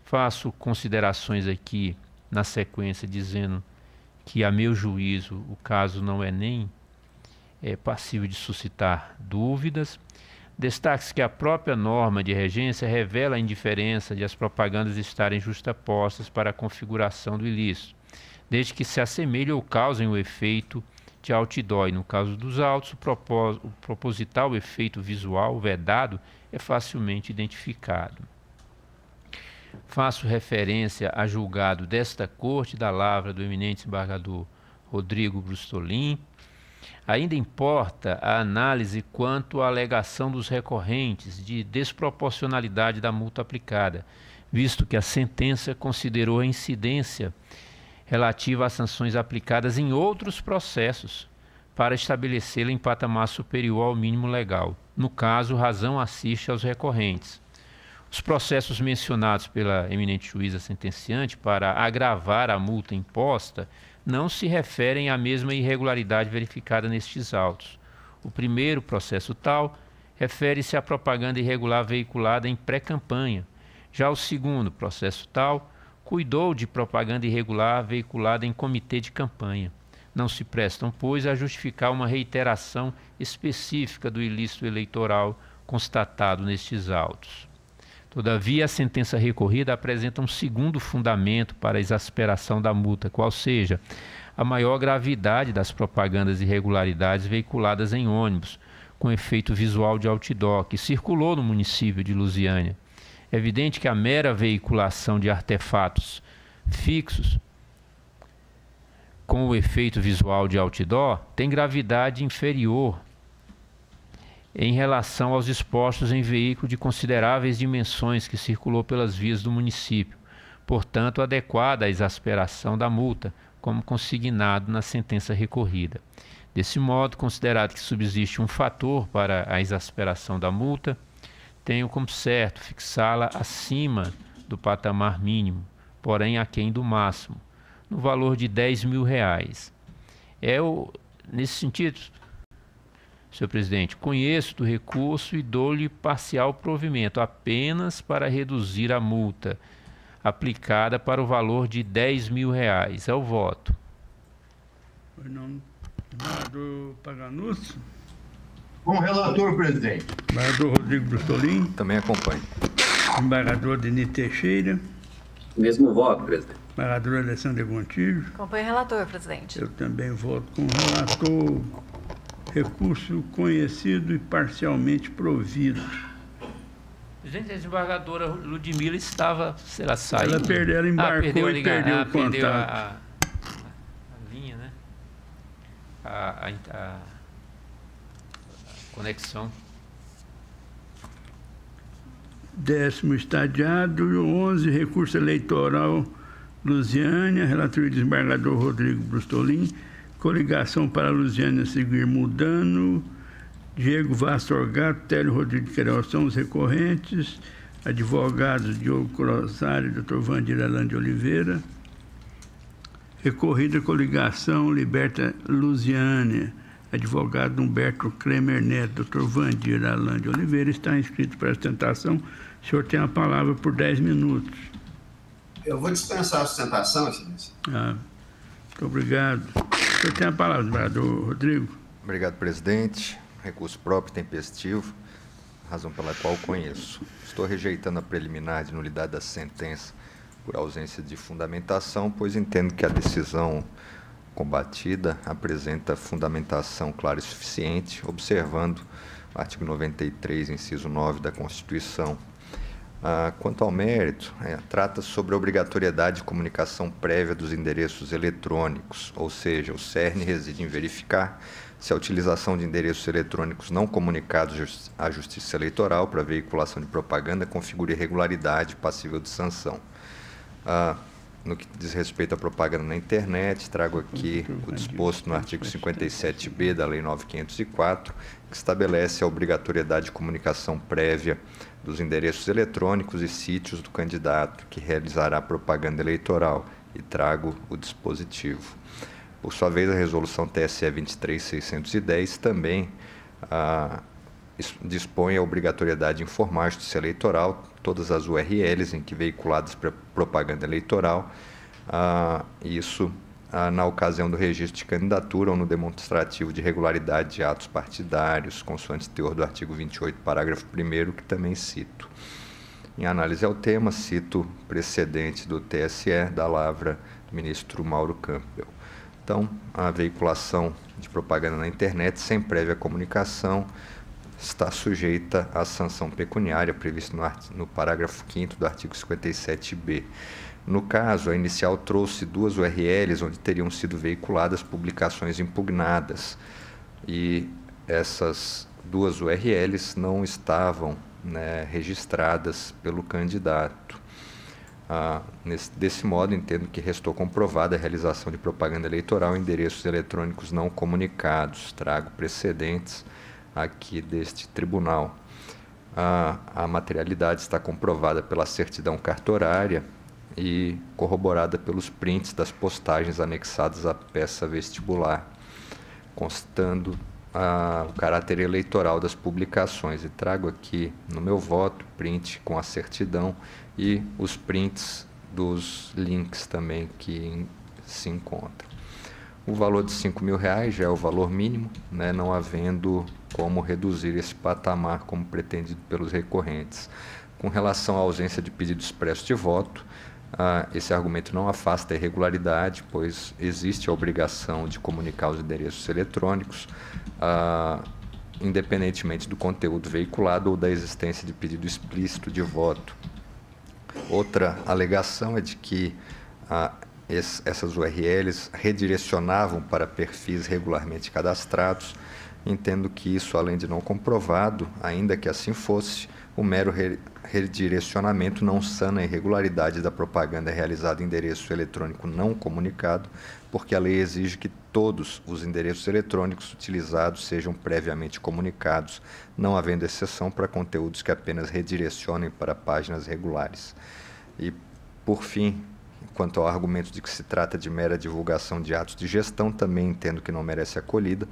Faço considerações aqui na sequência dizendo que, a meu juízo, o caso não é nem passível de suscitar dúvidas. Destaque-se que a própria norma de regência revela a indiferença de as propagandas estarem justapostas para a configuração do ilícito, desde que se assemelhem ou causem o efeito de outdoor. E no caso dos autos, o proposital efeito visual vedado é facilmente identificado. Faço referência a julgado desta Corte da Lavra do eminente desembargador Rodrigo Brustolin. Ainda importa a análise quanto à alegação dos recorrentes de desproporcionalidade da multa aplicada, visto que a sentença considerou a incidência relativa às sanções aplicadas em outros processos para estabelecê-la em patamar superior ao mínimo legal. No caso, razão assiste aos recorrentes. Os processos mencionados pela eminente juíza sentenciante para agravar a multa imposta não se referem à mesma irregularidade verificada nestes autos. O primeiro processo tal refere-se à propaganda irregular veiculada em pré-campanha. Já o segundo processo tal cuidou de propaganda irregular veiculada em comitê de campanha. Não se prestam, pois, a justificar uma reiteração específica do ilícito eleitoral constatado nestes autos. Todavia, a sentença recorrida apresenta um segundo fundamento para a exasperação da multa, qual seja a maior gravidade das propagandas irregularidades veiculadas em ônibus, com efeito visual de outdoor, que circulou no município de Lusiânia. É evidente que a mera veiculação de artefatos fixos com o efeito visual de outdoor tem gravidade inferior em relação aos expostos em veículo de consideráveis dimensões que circulou pelas vias do município, portanto adequada à exasperação da multa, como consignado na sentença recorrida. Desse modo, considerado que subsiste um fator para a exasperação da multa, tenho como certo fixá-la acima do patamar mínimo, porém aquém do máximo, no valor de R$10.000. Nesse sentido, senhor presidente, conheço do recurso e dou-lhe parcial provimento, apenas para reduzir a multa aplicada para o valor de R$10.000. É o voto. Em nome do desembargador Paganusso. Com o relator, presidente. Desembargador Rodrigo Brustolin. Também acompanho. Desembargador Denis Teixeira. Mesmo voto, presidente. Desembargador Alessandra Gontijo. Acompanho o relator, presidente. Eu também voto com o relator. Recurso conhecido e parcialmente provido. Gente, a desembargadora Ludmila estava, sei lá, saindo. Ela embarcou perdeu e perdeu o contato. Perdeu a linha, né? A conexão. 10º estadiado, 11, recurso eleitoral Lusiânia, relatoria do desembargador Rodrigo Brustolin, coligação para Lusiânia seguir mudando, Diego Vaz Orgato, Télio Rodrigo de Queiroz são os recorrentes, advogados Diogo Rosário e Dr. Vandir Alain de Oliveira, recorrida coligação Liberta Lusiânia, advogado Humberto Kremer Neto, Dr. Vandir Alain de Oliveira, está inscrito para a sustentação. O senhor tem a palavra por 10 minutos. Eu vou dispensar a sustentação, excelência. Muito obrigado. O senhor tem a palavra, desembargador Rodrigo. Obrigado, presidente. Recurso próprio, tempestivo, razão pela qual conheço. Estou rejeitando a preliminar de nulidade da sentença por ausência de fundamentação, pois entendo que a decisão combatida apresenta fundamentação clara e suficiente, observando o artigo 93, inciso 9 da Constituição. Quanto ao mérito, trata sobre a obrigatoriedade de comunicação prévia dos endereços eletrônicos, ou seja, o cerne reside em verificar se a utilização de endereços eletrônicos não comunicados à Justiça Eleitoral para veiculação de propaganda configura irregularidade passível de sanção. No que diz respeito à propaganda na internet, trago aqui o disposto no artigo 57b da Lei 9.504, que estabelece a obrigatoriedade de comunicação prévia dos endereços eletrônicos e sítios do candidato que realizará propaganda eleitoral, e trago o dispositivo. Por sua vez, a resolução TSE 23.610 também dispõe a obrigatoriedade de informar a Justiça Eleitoral todas as URLs em que veiculadas para propaganda eleitoral, isso na ocasião do registro de candidatura ou no demonstrativo de regularidade de atos partidários, consoante teor do artigo 28, parágrafo 1º, que também cito. Em análise ao tema, cito precedente do TSE, da lavra do ministro Mauro Campbell. Então, a veiculação de propaganda na internet sem prévia comunicação está sujeita à sanção pecuniária prevista no parágrafo 5º do artigo 57b. No caso, a inicial trouxe duas URLs onde teriam sido veiculadas publicações impugnadas, e essas duas URLs não estavam registradas pelo candidato. Desse modo, entendo que restou comprovada a realização de propaganda eleitoral em endereços eletrônicos não comunicados. Trago precedentes aqui deste tribunal. A materialidade está comprovada pela certidão cartorária e corroborada pelos prints das postagens anexadas à peça vestibular, constando o caráter eleitoral das publicações. E trago aqui no meu voto print com a certidão e os prints dos links também que se encontram. O valor de R$5.000 já é o valor mínimo, não havendo como reduzir esse patamar como pretendido pelos recorrentes. Com relação à ausência de pedido expresso de voto, esse argumento não afasta a irregularidade, pois existe a obrigação de comunicar os endereços eletrônicos, independentemente do conteúdo veiculado ou da existência de pedido explícito de voto. Outra alegação é de que essas URLs redirecionavam para perfis regularmente cadastrados. Entendo que isso, além de não comprovado, ainda que assim fosse, o mero redirecionamento não sana a irregularidade da propaganda realizada em endereço eletrônico não comunicado, porque a lei exige que todos os endereços eletrônicos utilizados sejam previamente comunicados, não havendo exceção para conteúdos que apenas redirecionem para páginas regulares. E, por fim, quanto ao argumento de que se trata de mera divulgação de atos de gestão, também entendo que não merece acolhida,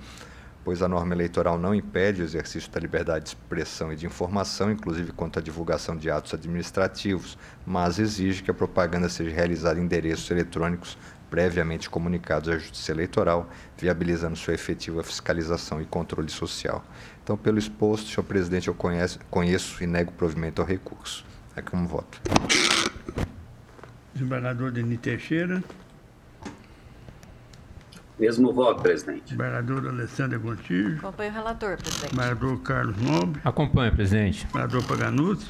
pois a norma eleitoral não impede o exercício da liberdade de expressão e de informação, inclusive quanto à divulgação de atos administrativos, mas exige que a propaganda seja realizada em endereços eletrônicos previamente comunicados à Justiça Eleitoral, viabilizando sua efetiva fiscalização e controle social. Então, pelo exposto, senhor presidente, eu conheço e nego provimento ao recurso. É como voto. Desembargador Denis Teixeira. Mesmo voto, presidente. Desembargador Alessandra Gontijo. Acompanho o relator, presidente. Desembargador Carlos Nobre. Acompanho, presidente. Desembargador Paganucci.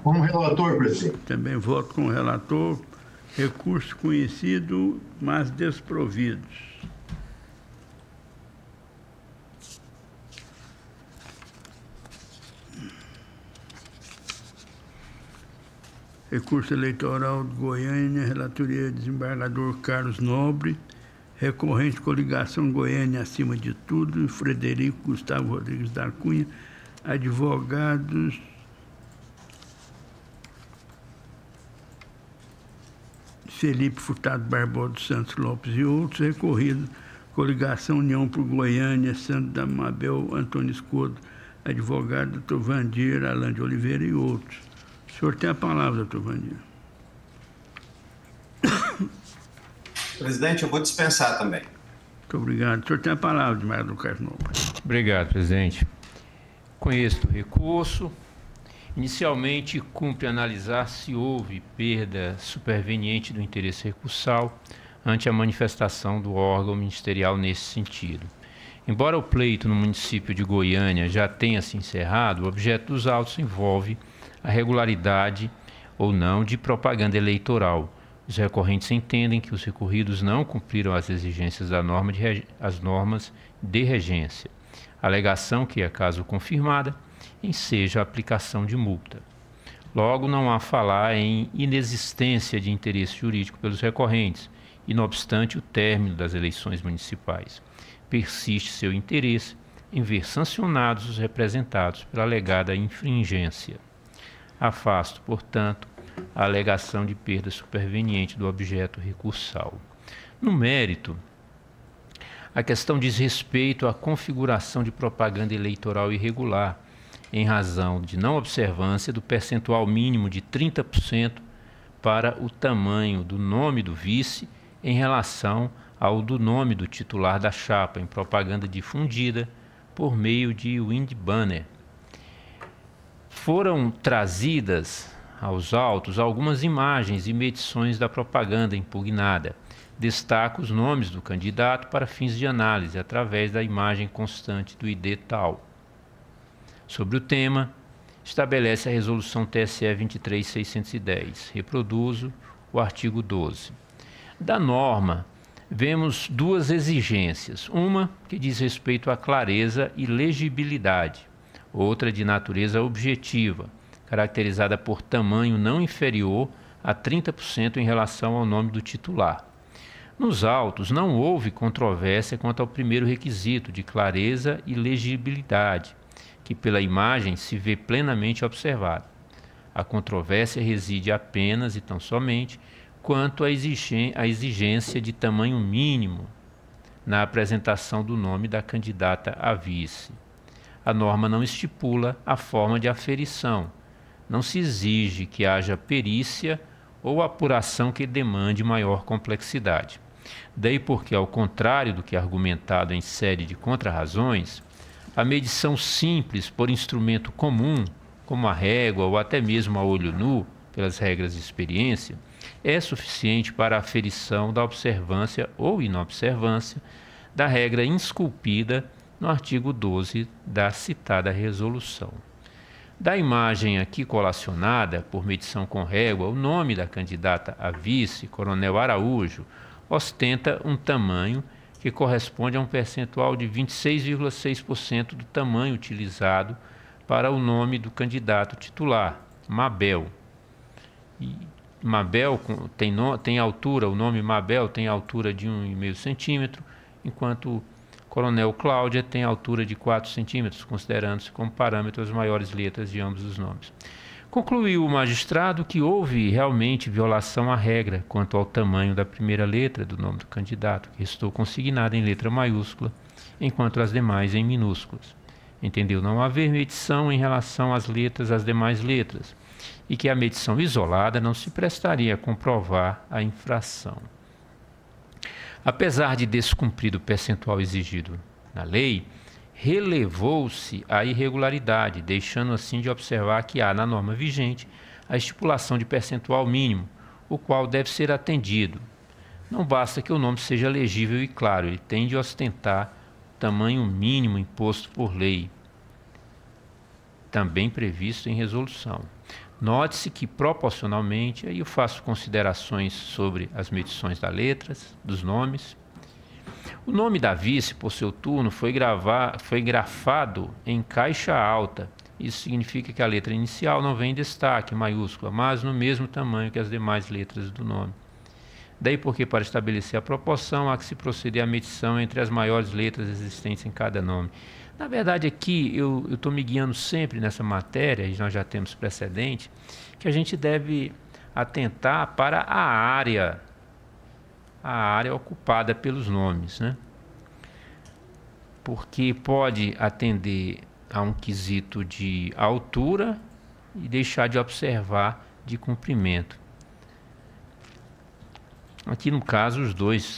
Como relator, presidente. Também voto com o relator. Recurso conhecido, mas desprovidos. Recurso eleitoral de Goiânia, relatoria desembargador Carlos Nobre, recorrente coligação Goiânia acima de tudo, Frederico Gustavo Rodrigues da Cunha, advogados Felipe Furtado Barbosa dos Santos Lopes e outros, recorrido coligação União por Goiânia, Santo da Mabel, Antônio Escodo, advogado doutor Vandir, Alain de Oliveira e outros. O senhor tem a palavra, doutor Vandir. Presidente, eu vou dispensar também. Muito obrigado. O senhor tem a palavra, desembargador Carlos Nobre. Obrigado, presidente. Conheço o recurso. Inicialmente, cumpre analisar se houve perda superveniente do interesse recursal ante a manifestação do órgão ministerial nesse sentido. Embora o pleito no município de Goiânia já tenha se encerrado, o objeto dos autos envolve a regularidade ou não de propaganda eleitoral. Os recorrentes entendem que os recorridos não cumpriram as exigências da norma as normas de regência. A alegação que é caso confirmada enseja a aplicação de multa. Logo, não há falar em inexistência de interesse jurídico pelos recorrentes, e não obstante o término das eleições municipais. Persiste seu interesse em ver sancionados os representados pela alegada infringência. Afasto, portanto, a alegação de perda superveniente do objeto recursal. No mérito, a questão diz respeito à configuração de propaganda eleitoral irregular, em razão de não observância do percentual mínimo de 30% para o tamanho do nome do vice em relação ao do nome do titular da chapa em propaganda difundida por meio de wind banner. Foram trazidas aos autos algumas imagens e medições da propaganda impugnada. Destaca os nomes do candidato para fins de análise através da imagem constante do ID tal. Sobre o tema, estabelece a resolução TSE 23610. Reproduzo o artigo 12. Da norma, vemos duas exigências. Uma que diz respeito à clareza e legibilidade, outra de natureza objetiva, caracterizada por tamanho não inferior a 30% em relação ao nome do titular. Nos autos, não houve controvérsia quanto ao primeiro requisito de clareza e legibilidade, que pela imagem se vê plenamente observado. A controvérsia reside apenas e tão somente quanto à exigência de tamanho mínimo na apresentação do nome da candidata a vice. A norma não estipula a forma de aferição. Não se exige que haja perícia ou apuração que demande maior complexidade. Daí porque, ao contrário do que é argumentado em sede de contrarrazões, a medição simples por instrumento comum, como a régua ou até mesmo a olho nu, pelas regras de experiência, é suficiente para a aferição da observância ou inobservância da regra esculpida no artigo 12 da citada resolução. Da imagem aqui colacionada, por medição com régua, o nome da candidata a vice, Coronel Araújo, ostenta um tamanho que corresponde a um percentual de 26,6% do tamanho utilizado para o nome do candidato titular, Mabel. E Mabel tem altura, o nome Mabel tem altura de 1,5 centímetro, enquanto Coronel Cláudia tem altura de 4 centímetros, considerando-se como parâmetro as maiores letras de ambos os nomes. Concluiu o magistrado que houve realmente violação à regra quanto ao tamanho da primeira letra do nome do candidato, que restou consignada em letra maiúscula, enquanto as demais em minúsculas. Entendeu não haver medição em relação às demais letras, e que a medição isolada não se prestaria a comprovar a infração. Apesar de descumprido o percentual exigido na lei, relevou-se a irregularidade, deixando assim de observar que há na norma vigente a estipulação de percentual mínimo, o qual deve ser atendido. Não basta que o nome seja legível e claro, ele tem de ostentar o tamanho mínimo imposto por lei, também previsto em resolução. Note-se que, proporcionalmente, aí eu faço considerações sobre as medições das letras, dos nomes. O nome da vice, por seu turno, foi grafado em caixa alta. Isso significa que a letra inicial não vem em destaque, maiúscula, mas no mesmo tamanho que as demais letras do nome. Daí porque, para estabelecer a proporção, há que se proceder à medição entre as maiores letras existentes em cada nome. Na verdade, aqui eu estou me guiando sempre nessa matéria, e nós já temos precedente, que a gente deve atentar para a área ocupada pelos nomes, né? Porque pode atender a um quesito de altura e deixar de observar de comprimento. Aqui, no caso, os dois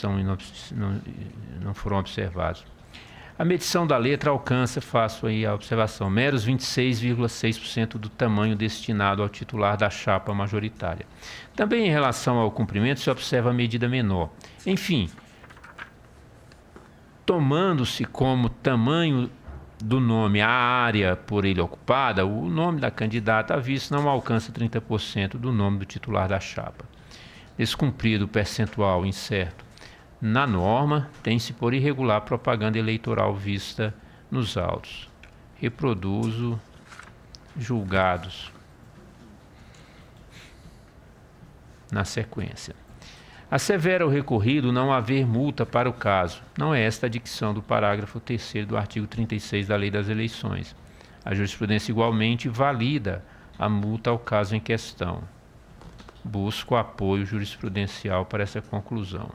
não foram observados. A medição da letra alcança, faço aí a observação, meros 26,6% do tamanho destinado ao titular da chapa majoritária. Também em relação ao comprimento se observa a medida menor. Enfim, tomando-se como tamanho do nome a área por ele ocupada, o nome da candidata a vice não alcança 30% do nome do titular da chapa. Descumprido o percentual incerto na norma, tem-se por irregular propaganda eleitoral vista nos autos. Reproduzo julgados na sequência. Assevera o recorrido não haver multa para o caso. Não é esta a dicção do parágrafo 3º do artigo 36 da Lei das Eleições. A jurisprudência igualmente valida a multa ao caso em questão. Busco apoio jurisprudencial para essa conclusão.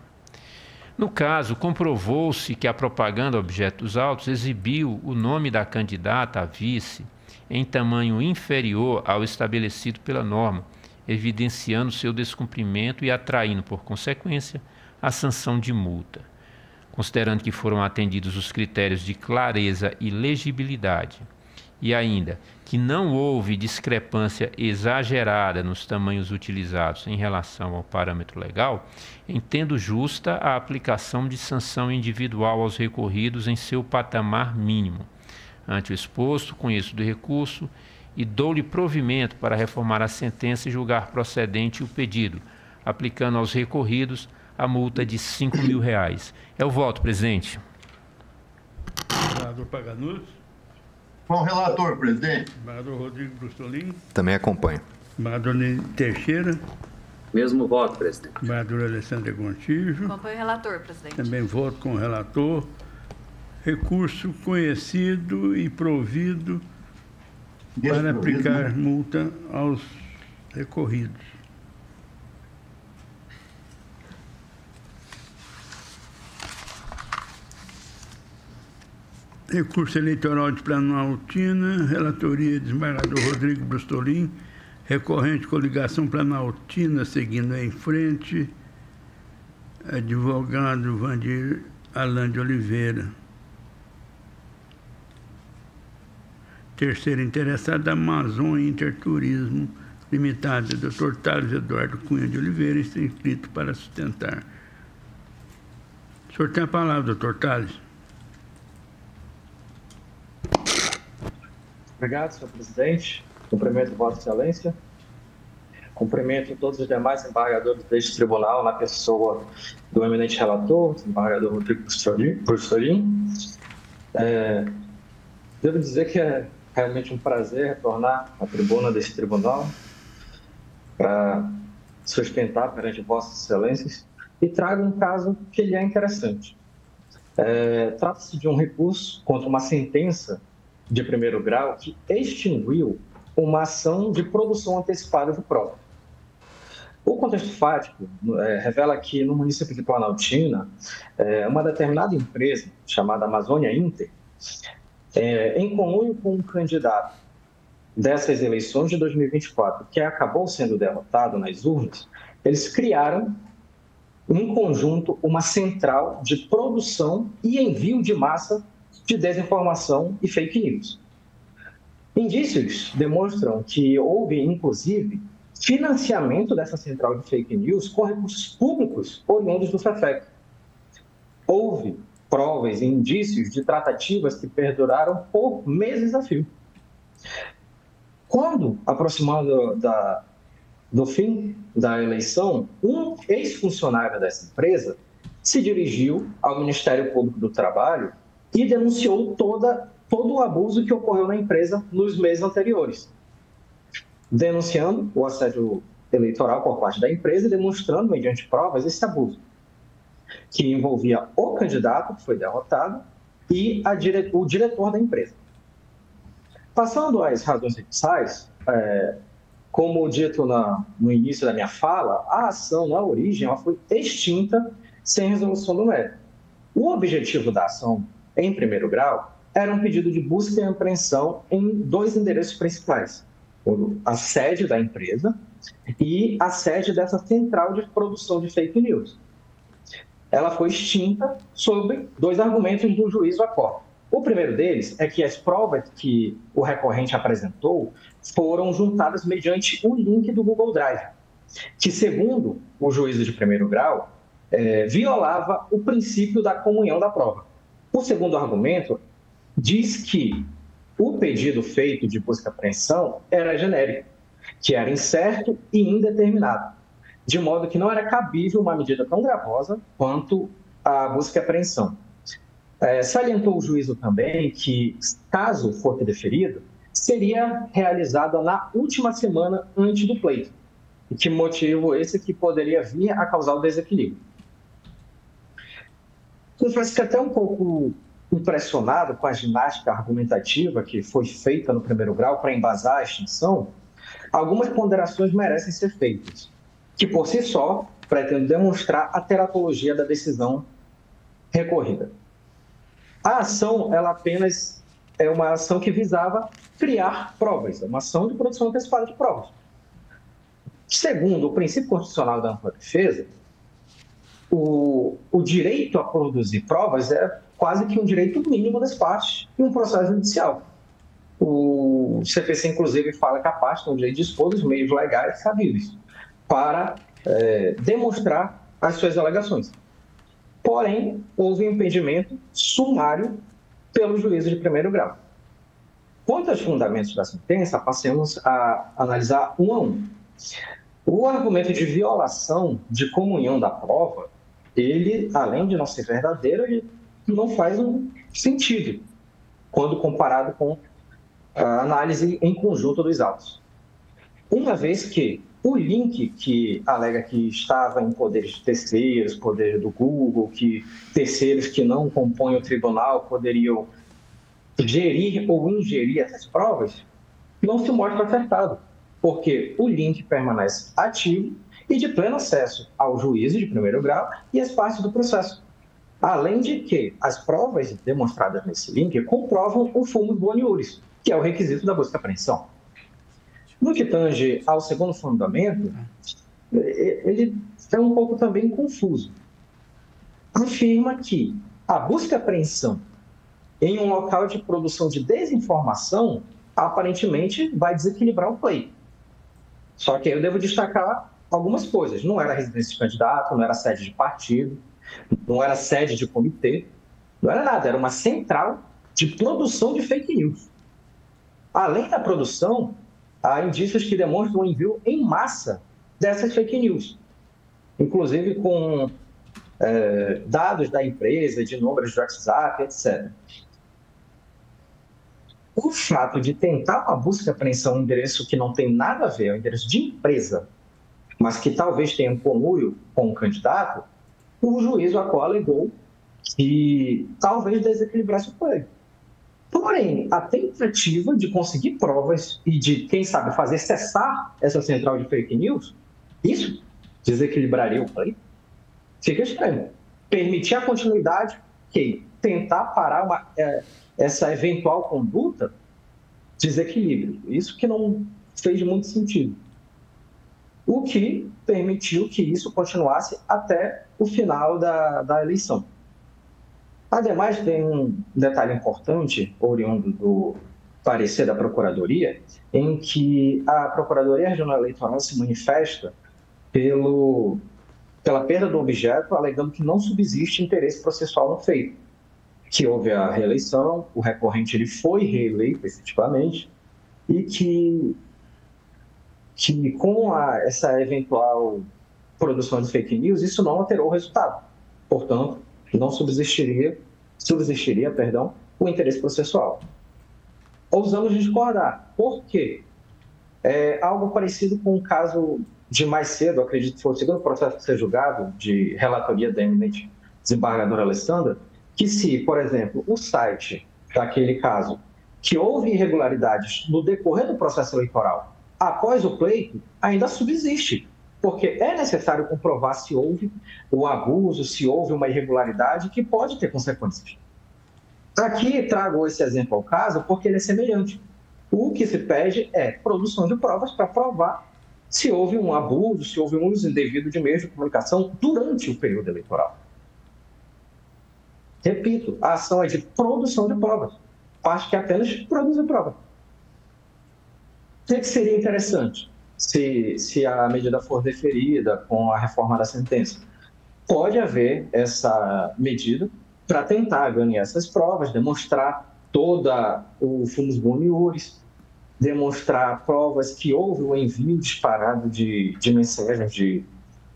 No caso, comprovou-se que a propaganda objeto dos autos exibiu o nome da candidata a vice em tamanho inferior ao estabelecido pela norma, evidenciando seu descumprimento e atraindo, por consequência, a sanção de multa. Considerando que foram atendidos os critérios de clareza e legibilidade, e ainda que não houve discrepância exagerada nos tamanhos utilizados em relação ao parâmetro legal, entendo justa a aplicação de sanção individual aos recorridos em seu patamar mínimo. Ante o exposto, conheço do recurso e dou-lhe provimento para reformar a sentença e julgar procedente o pedido, aplicando aos recorridos a multa de R$5.000. É o voto, presidente. Senador Paganus. Com o relator, presidente. Senador Rodrigo Brustolin. Também acompanho. Senador Teixeira. Mesmo voto, presidente. Senador Alessandra Gontijo. Acompanho o relator, presidente. Também voto com o relator. Recurso conhecido e provido para aplicar multa aos recorridos. Recurso eleitoral de Planaltina, relatoria desembargador Rodrigo Brustolin, recorrente coligação Planaltina, seguindo em frente, advogado Vandir Alan de Oliveira. Terceiro interessado, Amazônia Interturismo Limitada, Dr. Thales Eduardo Cunha de Oliveira, está inscrito para sustentar. O senhor tem a palavra, Dr. Thales. Obrigado, senhor presidente. Cumprimento Vossa Excelência. Cumprimento todos os demais embargadores deste tribunal, na pessoa do eminente relator, embargador Rodrigo Brustolin. Devo dizer que é realmente um prazer retornar à tribuna desse tribunal para sustentar perante Vossas Excelências e trago um caso que ele é interessante. Trata-se de um recurso contra uma sentença de primeiro grau que extinguiu uma ação de produção antecipada do próprio. O contexto fático revela que no município de Planaltina, uma determinada empresa chamada Amazônia Inter, em conluio com um candidato dessas eleições de 2024, que acabou sendo derrotado nas urnas, eles criaram em conjunto uma central de produção e envio de massa de desinformação e fake news. Indícios demonstram que houve, inclusive, financiamento dessa central de fake news com recursos públicos oriundos do FEFEC. Houve provas e indícios de tratativas que perduraram por meses a fio. Quando, aproximando do fim da eleição, um ex-funcionário dessa empresa se dirigiu ao Ministério Público do Trabalho e denunciou todo o abuso que ocorreu na empresa nos meses anteriores, denunciando o assédio eleitoral por parte da empresa e demonstrando, mediante provas, esse abuso, que envolvia o candidato, que foi derrotado, e o diretor da empresa. Passando às razões recursais, como dito no início da minha fala, a ação, na origem, ela foi extinta sem resolução do mérito. O objetivo da ação, em primeiro grau, era um pedido de busca e apreensão em 2 endereços principais: a sede da empresa e a sede dessa central de produção de fake news. Ela foi extinta sob 2 argumentos do juízo à Corte. O primeiro deles é que as provas que o recorrente apresentou foram juntadas mediante um link do Google Drive, que, segundo o juízo de primeiro grau, violava o princípio da comunhão da prova. O segundo argumento diz que o pedido feito de busca e apreensão era genérico, que era incerto e indeterminado, de modo que não era cabível uma medida tão gravosa quanto a busca e apreensão. Salientou o juízo também que, caso fosse deferido, seria realizada na última semana antes do pleito, que motivo esse que poderia vir a causar o desequilíbrio. Confesso que até um pouco impressionado com a ginástica argumentativa que foi feita no primeiro grau para embasar a extinção, algumas ponderações merecem ser feitas, que por si só pretendem demonstrar a teratologia da decisão recorrida. A ação, ela apenas é uma ação que visava criar provas, é uma ação de produção antecipada de provas. Segundo o princípio constitucional da ampla defesa, o direito a produzir provas é quase que um direito mínimo das partes em um processo judicial. O CPC, inclusive, fala que a parte tem o direito de dispor dos meios legais cabíveis para demonstrar as suas alegações. Porém, houve um impedimento sumário pelo juízo de primeiro grau. Quanto aos fundamentos da sentença, passemos a analisar um a um. O argumento de violação de comunhão da prova, ele, além de não ser verdadeiro, ele não faz um sentido quando comparado com a análise em conjunto dos autos. Uma vez que o link que alega que estava em poderes de terceiros, poder do Google, que terceiros que não compõem o tribunal poderiam gerir ou ingerir essas provas, não se mostra acertado, porque o link permanece ativo e de pleno acesso ao juízo de primeiro grau e às partes do processo. Além de que as provas demonstradas nesse link comprovam o fumus boni iuris, que é o requisito da busca e apreensão. No que tange ao segundo fundamento, ele é um pouco também confuso. Afirma que a busca e apreensão em um local de produção de desinformação aparentemente vai desequilibrar o pleito. Só que eu devo destacar algumas coisas. Não era residência de candidato, não era sede de partido, não era sede de comitê, não era nada, era uma central de produção de fake news. Além da produção, há indícios que demonstram o envio em massa dessas fake news, inclusive com dados da empresa, de números de WhatsApp, etc. O fato de tentar uma busca e apreensão em um endereço que não tem nada a ver, é um endereço de empresa, mas que talvez tenha um conluio com o candidato, o juízo alegou que talvez desequilibrasse o pleito. Porém, a tentativa de conseguir provas e de, quem sabe, fazer cessar essa central de fake news, isso desequilibraria o pleito? Fica estranho. Permitir a continuidade, que tentar parar essa eventual conduta, desequilíbrio. Isso que não fez muito sentido. O que permitiu que isso continuasse até o final da eleição. Ademais, tem um detalhe importante, oriundo do parecer da Procuradoria, em que a Procuradoria Regional Eleitoral se manifesta pela perda do objeto, alegando que não subsiste interesse processual no feito, que houve a reeleição, o recorrente ele foi reeleito efetivamente, e que que com essa eventual produção de fake news, isso não alterou o resultado. Portanto, não subsistiria o interesse processual. Ousamos discordar. Por quê? Algo parecido com o caso de mais cedo, acredito que foi o segundo processo a ser julgado, de relatoria da eminente desembargadora Alessandra, que se, por exemplo, o site daquele caso, que houve irregularidades no decorrer do processo eleitoral, após o pleito, ainda subsiste, porque é necessário comprovar se houve o abuso, se houve uma irregularidade que pode ter consequências. Aqui trago esse exemplo ao caso porque ele é semelhante. O que se pede é produção de provas para provar se houve um abuso, se houve um uso indevido de meios de comunicação durante o período eleitoral. Repito, a ação é de produção de provas. Parte que apenas produz provas. O que seria interessante se a medida for deferida com a reforma da sentença? Pode haver essa medida para tentar ganhar essas provas, demonstrar todo o fumus boni iuris, demonstrar provas que houve o envio disparado de mensagens,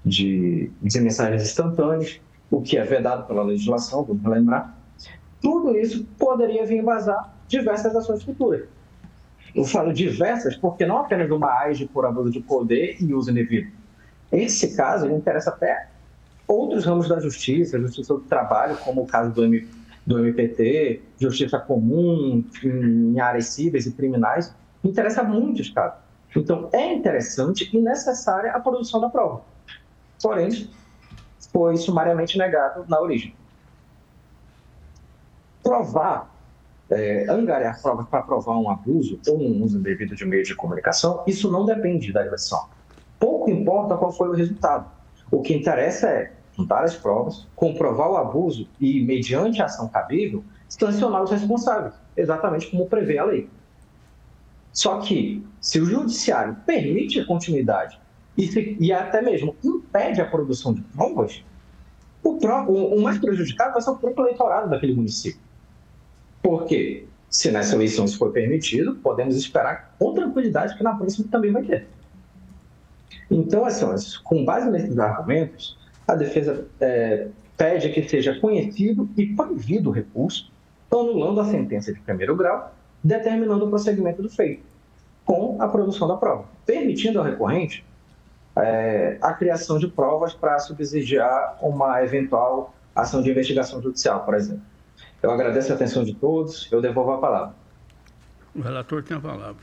de mensagens instantâneas, o que é vedado pela legislação, vamos lembrar. Tudo isso poderia vir embasar diversas ações futuras. Eu falo diversas porque não apenas uma AIGE por abuso de poder e uso indevido. Esse caso ele interessa até outros ramos da justiça, justiça do trabalho, como o caso do MPT, justiça comum, em áreas cíveis e criminais, interessa muitos casos. Então, é interessante e necessária a produção da prova. Porém, foi sumariamente negado na origem. Angariar provas para provar um abuso ou um uso indevido de meio de comunicação, isso não depende da eleição. Pouco importa qual foi o resultado. O que interessa é juntar as provas, comprovar o abuso e, mediante a ação cabível, sancionar os responsáveis, exatamente como prevê a lei. Só que, se o judiciário permite a continuidade e até mesmo impede a produção de provas, o mais prejudicado vai ser o próprio eleitorado daquele município. Porque, se nessa eleição isso for permitido, podemos esperar com tranquilidade que na próxima também vai ter. Então, assim, com base nesses argumentos, a defesa pede que seja conhecido e proibido o recurso, anulando a sentença de primeiro grau, determinando o prosseguimento do feito, com a produção da prova, permitindo ao recorrente a criação de provas para subsidiar uma eventual ação de investigação judicial, por exemplo. Eu agradeço a atenção de todos, eu devolvo a palavra. O relator tem a palavra.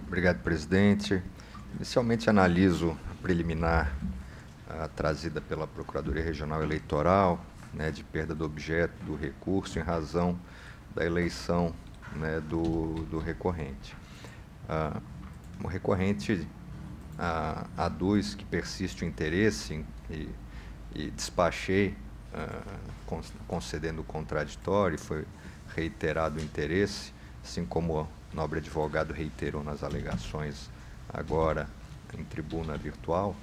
Obrigado, presidente. Inicialmente analiso a preliminar trazida pela Procuradoria Regional Eleitoral, né, de perda do objeto do recurso em razão da eleição, né, do recorrente. O recorrente aduz que persiste o interesse e despachei, concedendo o contraditório, foi reiterado o interesse, assim como o nobre advogado reiterou nas alegações agora em tribuna virtual,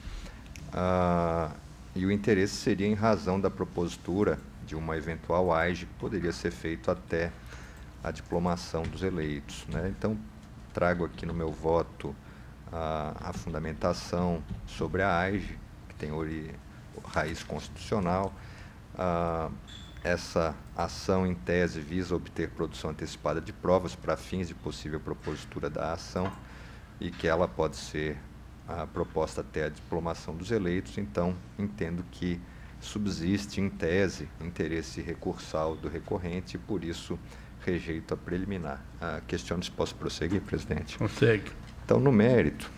e o interesse seria em razão da propositura de uma eventual AIGE que poderia ser feito até a diplomação dos eleitos, né? Então, trago aqui no meu voto a fundamentação sobre a AIGE, que tem raiz constitucional. Essa ação, em tese, visa obter produção antecipada de provas para fins de possível propositura da ação e que ela pode ser proposta até a diplomação dos eleitos. Então, entendo que subsiste, em tese, interesse recursal do recorrente e, por isso, rejeito a preliminar. Questiono se posso prosseguir, presidente. Consegue. Então, no mérito,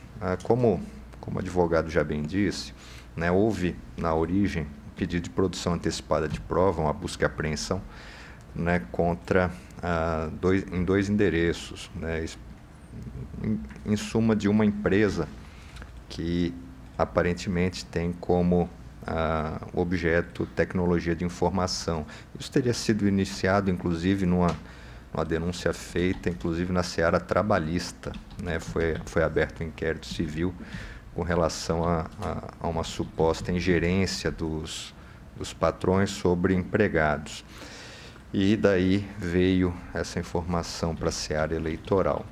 como o advogado já bem disse, né, houve, na origem, pedido de produção antecipada de prova, uma busca e apreensão, né, contra em dois endereços, né, em suma de uma empresa que aparentemente tem como objeto tecnologia de informação. Isso teria sido iniciado, inclusive, numa denúncia feita, inclusive, na seara trabalhista, né, foi aberto um inquérito civil com relação a uma suposta ingerência dos patrões sobre empregados. E daí veio essa informação para a seara eleitoral.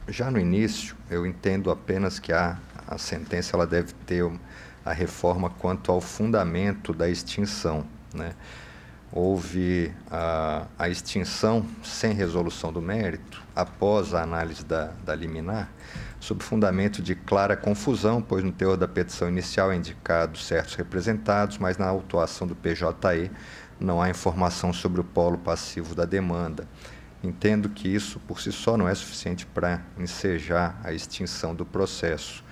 Já no início, eu entendo apenas que a sentença ela deve ter a reforma quanto ao fundamento da extinção, né? Houve a extinção sem resolução do mérito, após a análise da liminar, sob fundamento de clara confusão, pois no teor da petição inicial é indicado certos representados, mas na autuação do PJE não há informação sobre o polo passivo da demanda. Entendo que isso, por si só, não é suficiente para ensejar a extinção do processo.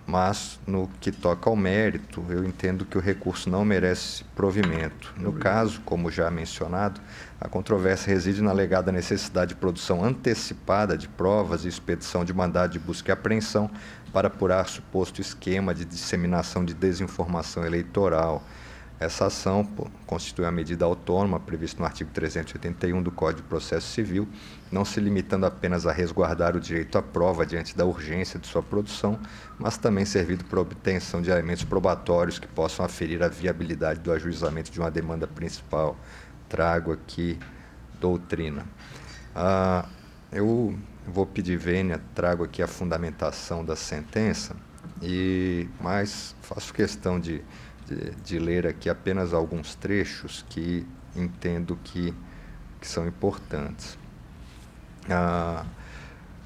Mas, no que toca ao mérito, eu entendo que o recurso não merece provimento. No caso, como já mencionado, a controvérsia reside na alegada necessidade de produção antecipada de provas e expedição de mandado de busca e apreensão para apurar suposto esquema de disseminação de desinformação eleitoral. Essa ação constitui uma medida autônoma prevista no artigo 381 do Código de Processo Civil, não se limitando apenas a resguardar o direito à prova diante da urgência de sua produção, mas também servindo para a obtenção de elementos probatórios que possam aferir a viabilidade do ajuizamento de uma demanda principal. Trago aqui doutrina. Eu vou pedir vênia, trago aqui a fundamentação da sentença, mas faço questão de ler aqui apenas alguns trechos que entendo que são importantes.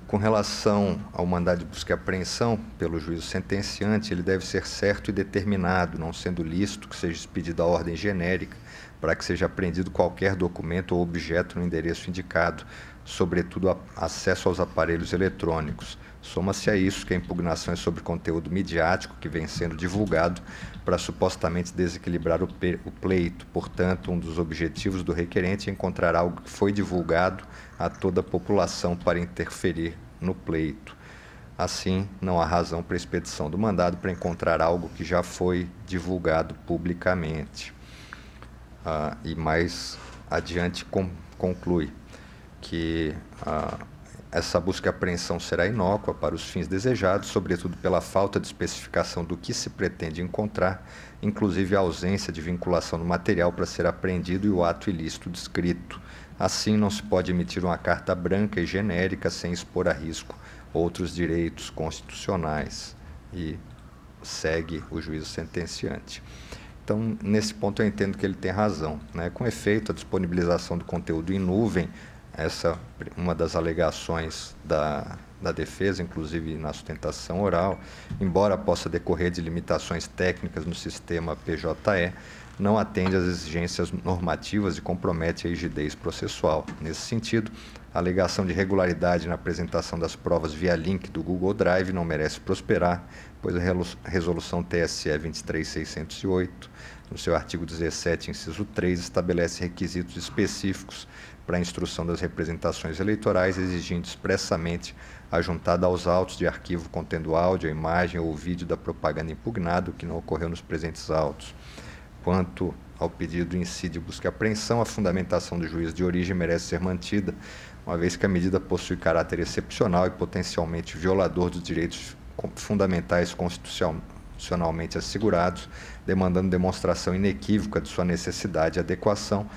Com relação ao mandado de busca e apreensão pelo juízo sentenciante, ele deve ser certo e determinado, não sendo lícito que seja expedida a ordem genérica para que seja apreendido qualquer documento ou objeto no endereço indicado, sobretudo acesso aos aparelhos eletrônicos. Soma-se a isso que a impugnação é sobre conteúdo midiático que vem sendo divulgado para supostamente desequilibrar o pleito. Portanto, um dos objetivos do requerente é encontrar algo que foi divulgado a toda a população para interferir no pleito. Assim, não há razão para a expedição do mandado para encontrar algo que já foi divulgado publicamente. E mais adiante conclui que essa busca e apreensão será inócua para os fins desejados, sobretudo pela falta de especificação do que se pretende encontrar, inclusive a ausência de vinculação do material para ser apreendido e o ato ilícito descrito. Assim, não se pode emitir uma carta branca e genérica sem expor a risco outros direitos constitucionais. E segue o juízo sentenciante. Então, nesse ponto eu entendo que ele tem razão, né? Com efeito, a disponibilização do conteúdo em nuvem, essa é uma das alegações da defesa, inclusive na sustentação oral, embora possa decorrer de limitações técnicas no sistema PJE, não atende às exigências normativas e compromete a rigidez processual. Nesse sentido, a alegação de regularidade na apresentação das provas via link do Google Drive não merece prosperar, pois a resolução TSE 23608, no seu artigo 17, inciso 3, estabelece requisitos específicos para a instrução das representações eleitorais, exigindo expressamente a juntada aos autos de arquivo contendo áudio, imagem ou vídeo da propaganda impugnada, o que não ocorreu nos presentes autos. Quanto ao pedido em si de busca e apreensão, a fundamentação do juízo de origem merece ser mantida, uma vez que a medida possui caráter excepcional e potencialmente violador dos direitos fundamentais constitucionalmente assegurados, demandando demonstração inequívoca de sua necessidade e adequação,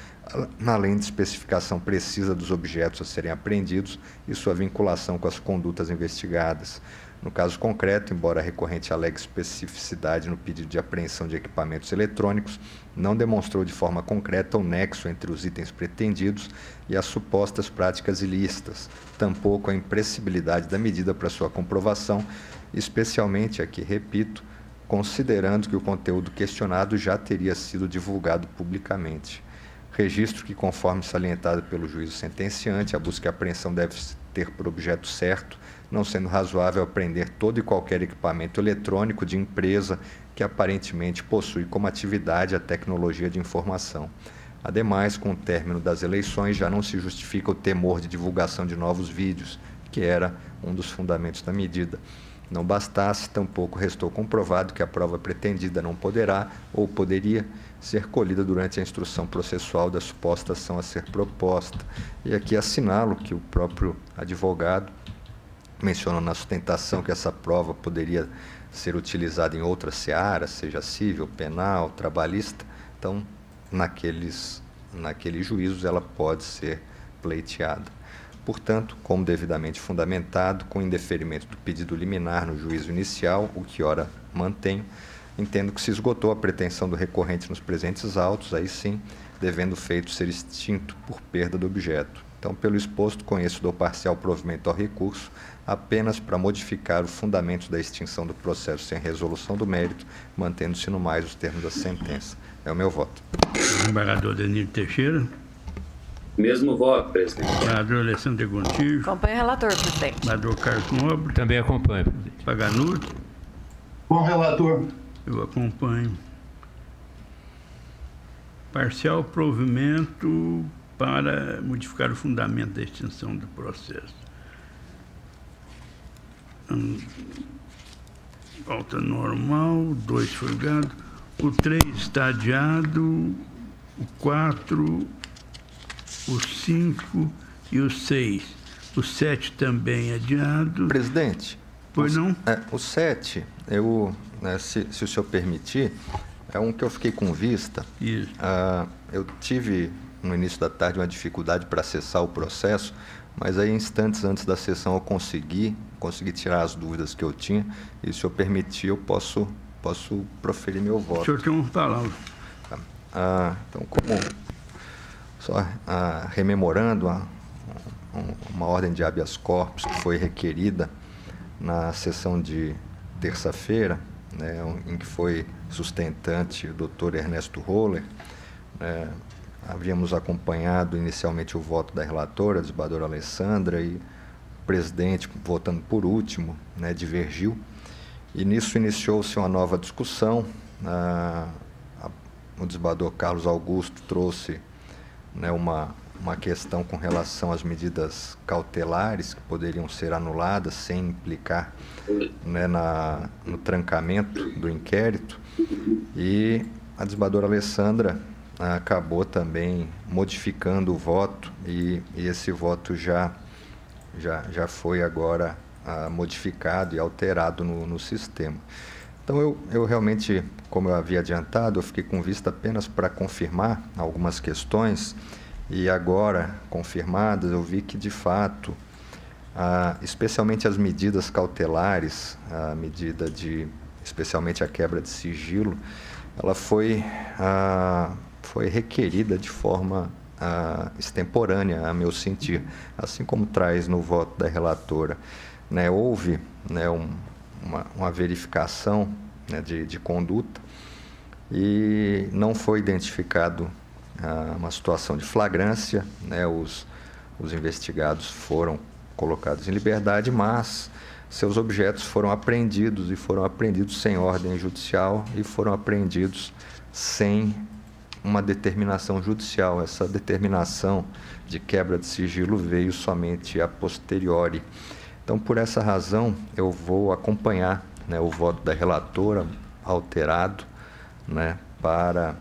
além de especificação precisa dos objetos a serem apreendidos e sua vinculação com as condutas investigadas. No caso concreto, embora a recorrente alegue especificidade no pedido de apreensão de equipamentos eletrônicos, não demonstrou de forma concreta o nexo entre os itens pretendidos e as supostas práticas ilícitas, tampouco a impressibilidade da medida para sua comprovação, especialmente, aqui repito, considerando que o conteúdo questionado já teria sido divulgado publicamente. Registro que, conforme salientado pelo juízo sentenciante, a busca e apreensão deve ter por objeto certo, não sendo razoável apreender todo e qualquer equipamento eletrônico de empresa que aparentemente possui como atividade a tecnologia de informação. Ademais, com o término das eleições, já não se justifica o temor de divulgação de novos vídeos, que era um dos fundamentos da medida. Não bastasse, tampouco restou comprovado que a prova pretendida não poderá ou poderia ser colhida durante a instrução processual da suposta ação a ser proposta. E aqui assinalo que o próprio advogado mencionou na sustentação que essa prova poderia ser utilizada em outras searas, seja civil, penal, trabalhista. Então, naqueles juízos ela pode ser pleiteada. portanto, como devidamente fundamentado, com indeferimento do pedido liminar no juízo inicial, o que ora mantenho, entendo que se esgotou a pretensão do recorrente nos presentes autos, aí sim, devendo o feito ser extinto por perda do objeto. Então, pelo exposto, conheço do parcial provimento ao recurso apenas para modificar o fundamento da extinção do processo sem resolução do mérito, mantendo-se no mais os termos da sentença. É o meu voto. Desembargador Danilo Teixeira. Mesmo voto, presidente. Desembargador Alessandro Gontijo. Acompanho o relator, presidente. Desembargador Carlos Nobre. Também acompanho, presidente. Paganutti. Com o relator. Eu acompanho. Parcial provimento para modificar o fundamento da extinção do processo. Pauta normal, 2 foi julgado. O 3 está adiado, o 4, o 5 e o 6. O 7 também adiado. Presidente. Pois não? O 7, se o senhor permitir, é um que eu fiquei com vista. Isso. Eu tive, no início da tarde, uma dificuldade para acessar o processo, mas aí, instantes antes da sessão, eu consegui tirar as dúvidas que eu tinha, e se o senhor permitir, eu posso proferir meu voto. O senhor tem uma palavra. Então, só rememorando uma ordem de habeas corpus que foi requerida na sessão de terça-feira, né, em que foi sustentante o doutor Ernesto Roller, havíamos acompanhado inicialmente o voto da relatora, a desembargadora Alessandra, e o presidente, votando por último, né, divergiu. E nisso iniciou-se uma nova discussão. O desembargador Carlos Augusto trouxe, né, uma questão com relação às medidas cautelares que poderiam ser anuladas sem implicar, né, no trancamento do inquérito. E a desembargadora Alessandra acabou também modificando o voto, e esse voto já foi agora modificado e alterado no sistema. Então, eu realmente, como eu havia adiantado, eu fiquei com vista apenas para confirmar algumas questões, e agora, confirmadas, eu vi que, de fato, especialmente as medidas cautelares, a medida especialmente a quebra de sigilo, ela foi requerida de forma extemporânea, a meu sentir, assim como traz no voto da relatora. Né, houve, né, uma verificação, né, de conduta, e não foi identificado uma situação de flagrância, né, os investigados foram colocados em liberdade, mas seus objetos foram apreendidos, e foram apreendidos sem ordem judicial, e foram apreendidos sem uma determinação judicial. Essa determinação de quebra de sigilo veio somente a posteriori. Então, por essa razão, eu vou acompanhar, né, o voto da relatora alterado, né, para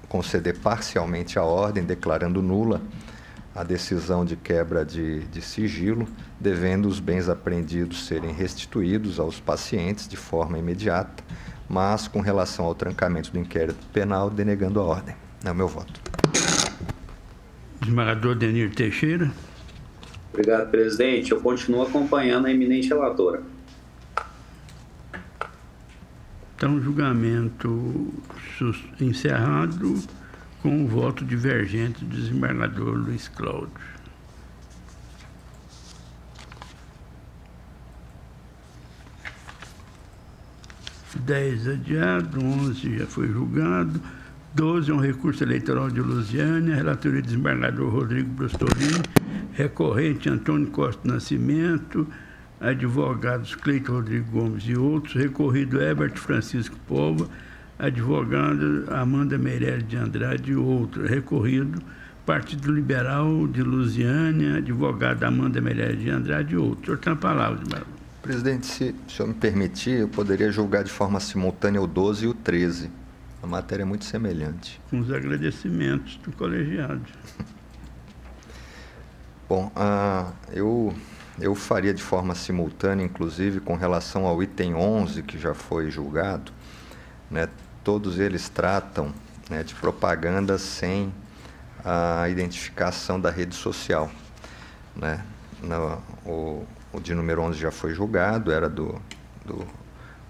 conceder parcialmente a ordem, declarando nula a decisão de quebra de sigilo, devendo os bens apreendidos serem restituídos aos pacientes de forma imediata, mas com relação ao trancamento do inquérito penal, denegando a ordem. É o meu voto. Desembargador Danilo Teixeira. Obrigado, presidente. Eu continuo acompanhando a eminente relatora. Então, julgamento encerrado com o voto divergente do desembargador Luiz Cláudio. Adiado, 11 já foi julgado, 12 é um recurso eleitoral de Lusiânia, relatoria do desembargador Rodrigo Brostolini, recorrente Antônio Costa Nascimento, advogados Cleiton Rodrigo Gomes e outros, recorrido Herbert Francisco Pova, advogado Amanda Meirelles de Andrade e outros, recorrido Partido Liberal de Lusiânia, advogada Amanda Meirelles de Andrade e outros. O senhor tem a palavra, desembargador. Presidente, se o senhor me permitir, eu poderia julgar de forma simultânea o 12 e o 13. A matéria é muito semelhante. Com os agradecimentos do colegiado. Bom, eu faria de forma simultânea, inclusive, com relação ao item 11, que já foi julgado, né? Todos eles tratam, né, de propaganda sem a identificação da rede social, né? O de número 11 já foi julgado, era do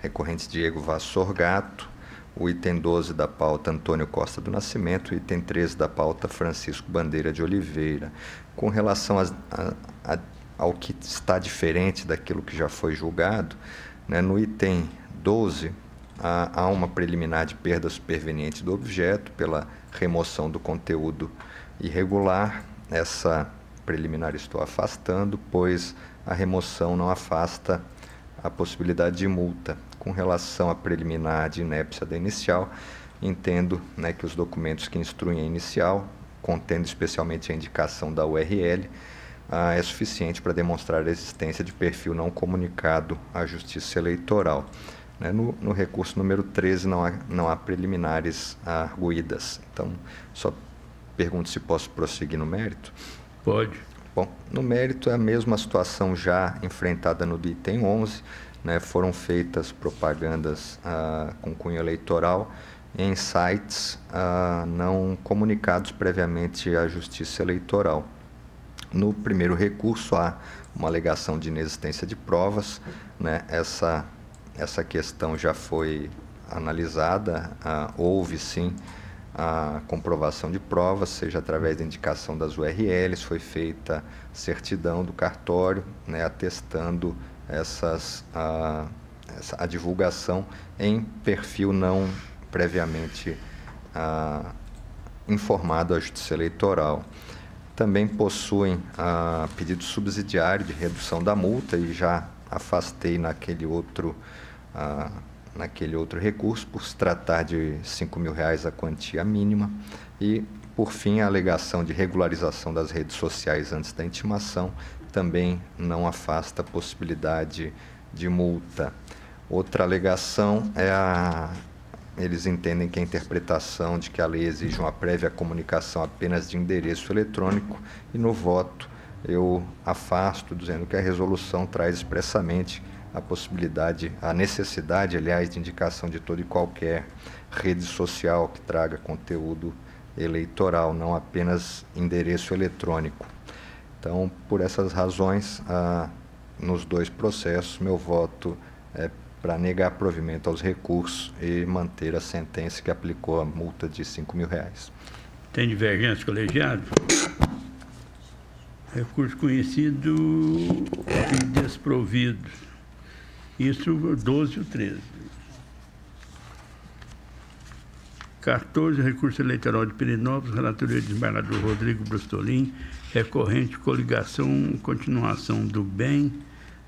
recorrente Diego Vaz Sorgato, o item 12 da pauta Antônio Costa do Nascimento, o item 13 da pauta Francisco Bandeira de Oliveira. Com relação ao que está diferente daquilo que já foi julgado, né, no item 12 há uma preliminar de perda superveniente do objeto pela remoção do conteúdo irregular. Essa preliminar estou afastando, pois a remoção não afasta a possibilidade de multa. Com relação à preliminar de inépcia da inicial, entendo, né, que os documentos que instruem a inicial, contendo especialmente a indicação da URL, é suficiente para demonstrar a existência de perfil não comunicado à Justiça Eleitoral. Né, no recurso número 13 não há preliminares arguídas. Então, só pergunto se posso prosseguir no mérito. Pode. Bom, no mérito é a mesma situação já enfrentada no item 11, né, foram feitas propagandas com cunho eleitoral em sites não comunicados previamente à Justiça Eleitoral. No primeiro recurso há uma alegação de inexistência de provas, né, essa questão já foi analisada, houve sim a comprovação de provas, seja através da indicação das URLs, foi feita certidão do cartório, né, atestando a divulgação em perfil não previamente informado à Justiça Eleitoral. Também possuem pedido subsidiário de redução da multa e já afastei naquele outro recurso, por se tratar de R$5.000 a quantia mínima, e, por fim, a alegação de regularização das redes sociais antes da intimação também não afasta a possibilidade de multa. Outra alegação eles entendem que a interpretação de que a lei exige uma prévia comunicação apenas de endereço eletrônico, e no voto eu afasto, dizendo que a resolução traz expressamente a necessidade, aliás, de indicação de toda e qualquer rede social que traga conteúdo eleitoral, não apenas endereço eletrônico. Então, por essas razões, nos dois processos, meu voto é para negar provimento aos recursos e manter a sentença que aplicou a multa de R$5.000. Tem divergência, colegiado? Recurso conhecido e desprovido. Isso, 12 e o 13. 14, recurso eleitoral de Pirenópolis, relatoria do desembargador Rodrigo Brustolin, recorrente, coligação, continuação do bem,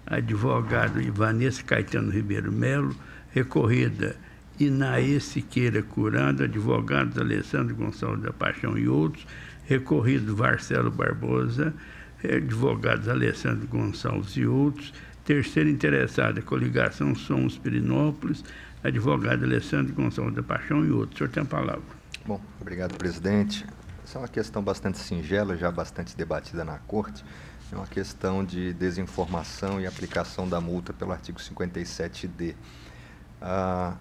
advogado Ivanessa Caetano Ribeiro Melo, recorrida Inaê Siqueira Curado, advogados Alessandro Gonçalves da Paixão e outros, recorrido Marcelo Barbosa, advogados Alessandro Gonçalves e outros. Terceira interessada, coligação Somos Pirenópolis, advogado Alessandro Gonçalves da Paixão e outros. O senhor tem a palavra. Bom, obrigado, presidente. Essa é uma questão bastante singela, já bastante debatida na Corte. É uma questão de desinformação e aplicação da multa pelo artigo 57D. A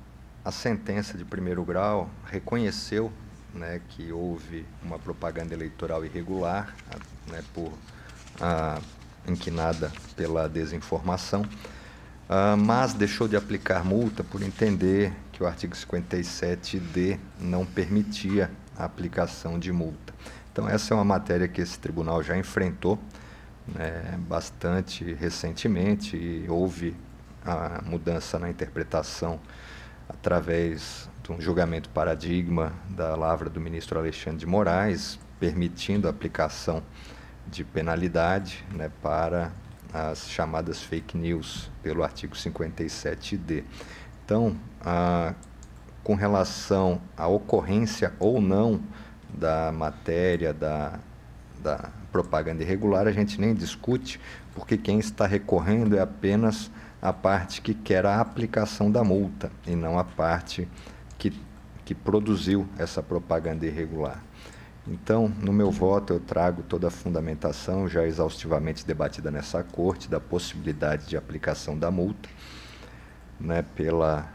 sentença de primeiro grau reconheceu, né, que houve uma propaganda eleitoral irregular, né, inquinada pela desinformação, mas deixou de aplicar multa por entender que o artigo 57D não permitia a aplicação de multa. Então, essa é uma matéria que esse tribunal já enfrentou, né, bastante recentemente, e houve a mudança na interpretação através de um julgamento paradigma da lavra do ministro Alexandre de Moraes, permitindo a aplicação de penalidade, né, para as chamadas fake news pelo artigo 57D. Então, com relação à ocorrência ou não da matéria da propaganda irregular, a gente nem discute, porque quem está recorrendo é apenas a parte que quer a aplicação da multa e não a parte que produziu essa propaganda irregular. Então, no meu voto, eu trago toda a fundamentação, já exaustivamente debatida nessa Corte, da possibilidade de aplicação da multa, né, pela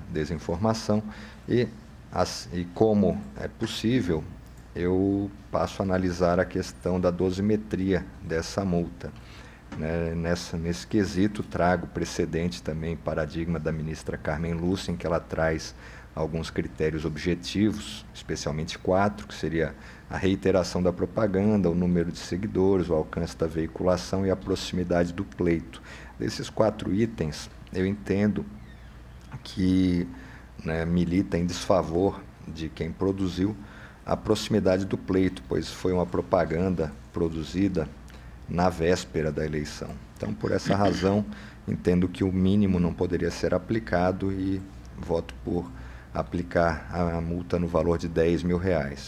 desinformação, e como é possível eu passo a analisar a questão da dosimetria dessa multa. Né? Nesse quesito, trago precedente também, paradigma da ministra Carmen Lúcia, em que ela traz alguns critérios objetivos, especialmente 4, que seria a reiteração da propaganda, o número de seguidores, o alcance da veiculação e a proximidade do pleito. Desses 4 itens, eu entendo que, né, milita em desfavor de quem produziu a proximidade do pleito, pois foi uma propaganda produzida na véspera da eleição. Então, por essa razão, entendo que o mínimo não poderia ser aplicado e voto por aplicar a multa no valor de R$10 mil.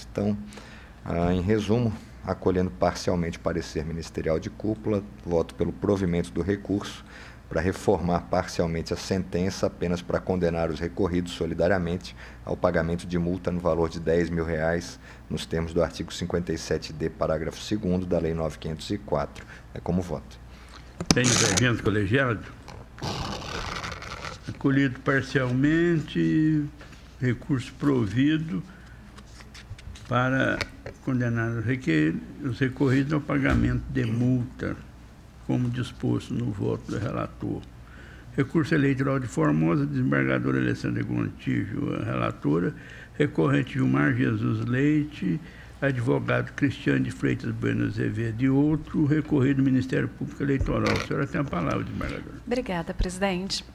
Então, em resumo, acolhendo parcialmente o parecer ministerial de cúpula, voto pelo provimento do recurso para reformar parcialmente a sentença apenas para condenar os recorridos solidariamente ao pagamento de multa no valor de R$10 mil, nos termos do artigo 57D, parágrafo 2º da Lei 9.504. É como voto. Tem divergente colegiado? Acolhido parcialmente, recurso provido para condenar os recorridos ao pagamento de multa, como disposto no voto do relator. Recurso eleitoral de Formosa, desembargadora Alessandra Gontijo, a relatora, recorrente Gilmar Jesus Leite, advogado Cristiano de Freitas Bueno Azevedo e outro, recorrido do Ministério Público Eleitoral. A senhora tem a palavra, desembargadora. Obrigada, presidente.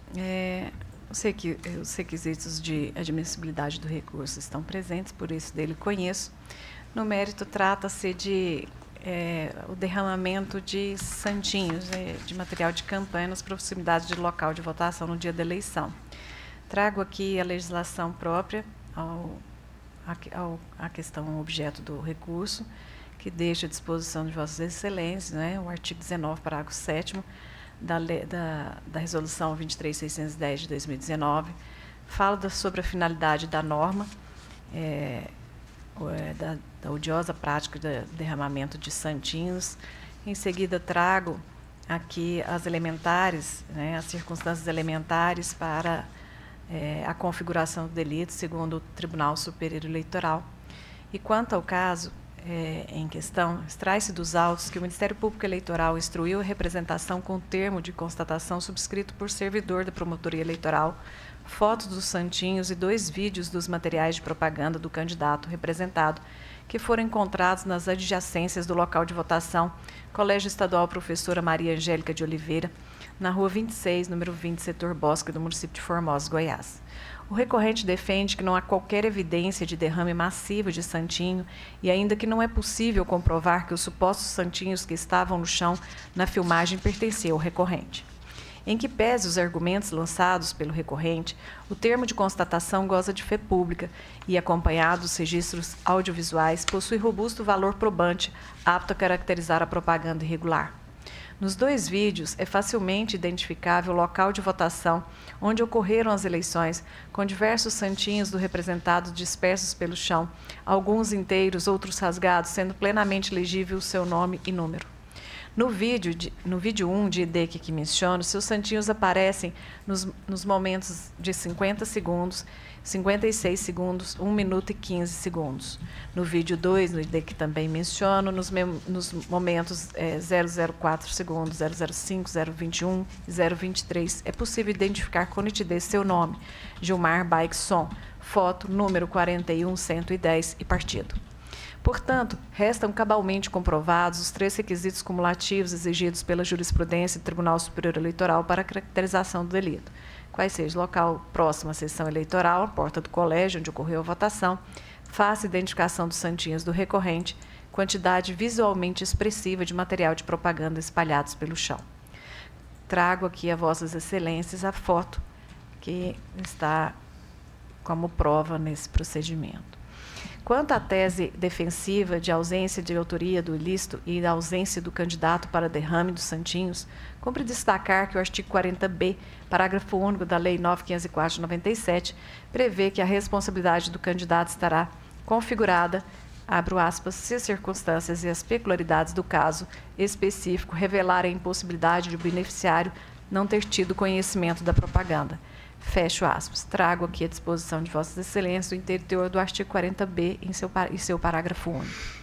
Os requisitos de admissibilidade do recurso estão presentes, por isso dele conheço. No mérito, trata-se de o derramamento de santinhos, de material de campanha nas proximidades de local de votação no dia da eleição. Trago aqui a legislação própria à questão objeto do recurso, que deixa à disposição de Vossas Excelências, né, o artigo 19, parágrafo 7º, da Resolução 23.610 de 2019, fala sobre a finalidade da norma, da odiosa prática de derramamento de santinhos. Em seguida, trago aqui as elementares, né, as circunstâncias elementares para a configuração do delito, segundo o Tribunal Superior Eleitoral. E quanto ao caso em questão, extrai-se dos autos que o Ministério Público Eleitoral instruiu a representação com termo de constatação subscrito por servidor da Promotoria Eleitoral, fotos dos santinhos e 2 vídeos dos materiais de propaganda do candidato representado, que foram encontrados nas adjacências do local de votação, Colégio Estadual Professora Maria Angélica de Oliveira, na Rua 26, número 20, setor Bosque, do município de Formosa, Goiás. O recorrente defende que não há qualquer evidência de derrame massivo de santinho e ainda que não é possível comprovar que os supostos santinhos que estavam no chão na filmagem pertenciam ao recorrente. Em que pese os argumentos lançados pelo recorrente, o termo de constatação goza de fé pública e, acompanhado dos registros audiovisuais, possui robusto valor probante, apto a caracterizar a propaganda irregular. Nos 2 vídeos, é facilmente identificável o local de votação onde ocorreram as eleições, com diversos santinhos do representado dispersos pelo chão, alguns inteiros, outros rasgados, sendo plenamente legível o seu nome e número. No vídeo 1 de ID que menciono, seus santinhos aparecem nos momentos de 50 segundos, 56 segundos, 1 minuto e 15 segundos. No vídeo 2, no ID que também menciono, nos momentos 004 segundos, 005, 021 e 023, é possível identificar com nitidez seu nome, Gilmar Baixon, foto, número 41110 e partido. Portanto, restam cabalmente comprovados os 3 requisitos cumulativos exigidos pela jurisprudência do Tribunal Superior Eleitoral para a caracterização do delito, quais sejam local próximo à sessão eleitoral, a porta do colégio onde ocorreu a votação, fácil identificação dos santinhos do recorrente, quantidade visualmente expressiva de material de propaganda espalhados pelo chão. Trago aqui a Vossas Excelências a foto que está como prova nesse procedimento. Quanto à tese defensiva de ausência de autoria do ilícito e da ausência do candidato para derrame dos santinhos, cumpre destacar que o artigo 40b, parágrafo único da Lei 9.504 de 97, prevê que a responsabilidade do candidato estará configurada, abro aspas, se as circunstâncias e as peculiaridades do caso específico revelarem a impossibilidade de o beneficiário não ter tido conhecimento da propaganda. Fecho aspas. Trago aqui à disposição de Vossas Excelências o interior do artigo 40b em seu parágrafo único.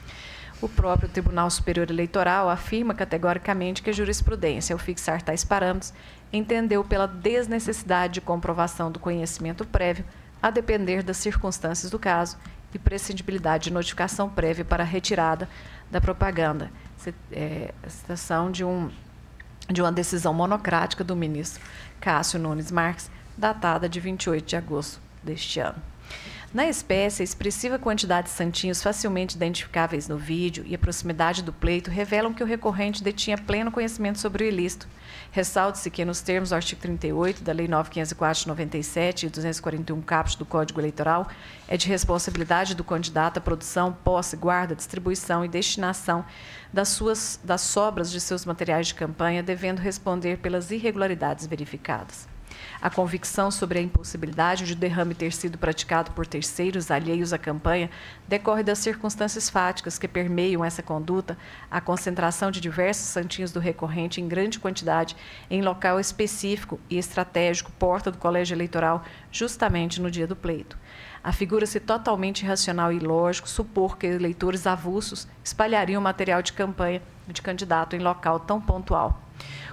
O próprio Tribunal Superior Eleitoral afirma categoricamente que a jurisprudência, ao fixar tais parâmetros, entendeu pela desnecessidade de comprovação do conhecimento prévio, a depender das circunstâncias do caso, e prescindibilidade de notificação prévia para a retirada da propaganda. Citação de uma decisão monocrática do ministro Cássio Nunes Marques, datada de 28 de agosto deste ano. Na espécie, a expressiva quantidade de santinhos facilmente identificáveis no vídeo e a proximidade do pleito revelam que o recorrente detinha pleno conhecimento sobre o ilícito. Ressalte-se que, nos termos do artigo 38 da Lei 9.504 de 97 e 241 caput do Código Eleitoral, é de responsabilidade do candidato a produção, posse, guarda, distribuição e destinação das sobras de seus materiais de campanha, devendo responder pelas irregularidades verificadas. A convicção sobre a impossibilidade de o derrame ter sido praticado por terceiros alheios à campanha decorre das circunstâncias fáticas que permeiam essa conduta, a concentração de diversos santinhos do recorrente em grande quantidade em local específico e estratégico, porta do colégio eleitoral, justamente no dia do pleito. Afigura-se totalmente irracional e ilógico supor que eleitores avulsos espalhariam material de campanha de candidato em local tão pontual.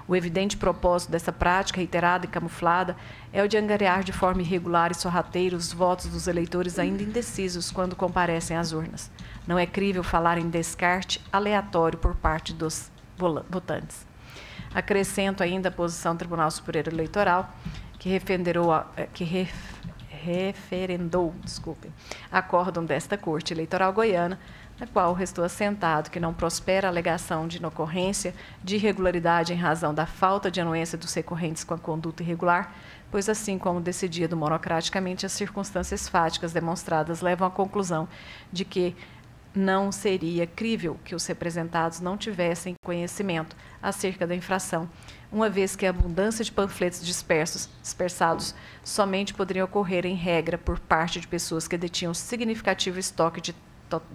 O evidente propósito dessa prática reiterada e camuflada é o de angariar de forma irregular e sorrateira os votos dos eleitores ainda indecisos quando comparecem às urnas. Não é crível falar em descarte aleatório por parte dos votantes. Acrescento ainda a posição do Tribunal Superior Eleitoral, que referendou acórdão desta Corte Eleitoral Goiana, na qual restou assentado que não prospera a alegação de inocorrência de irregularidade em razão da falta de anuência dos recorrentes com a conduta irregular, pois, assim como decidido monocraticamente, as circunstâncias fáticas demonstradas levam à conclusão de que não seria crível que os representados não tivessem conhecimento acerca da infração, uma vez que a abundância de panfletos dispersados somente poderia ocorrer em regra por parte de pessoas que detinham significativo estoque de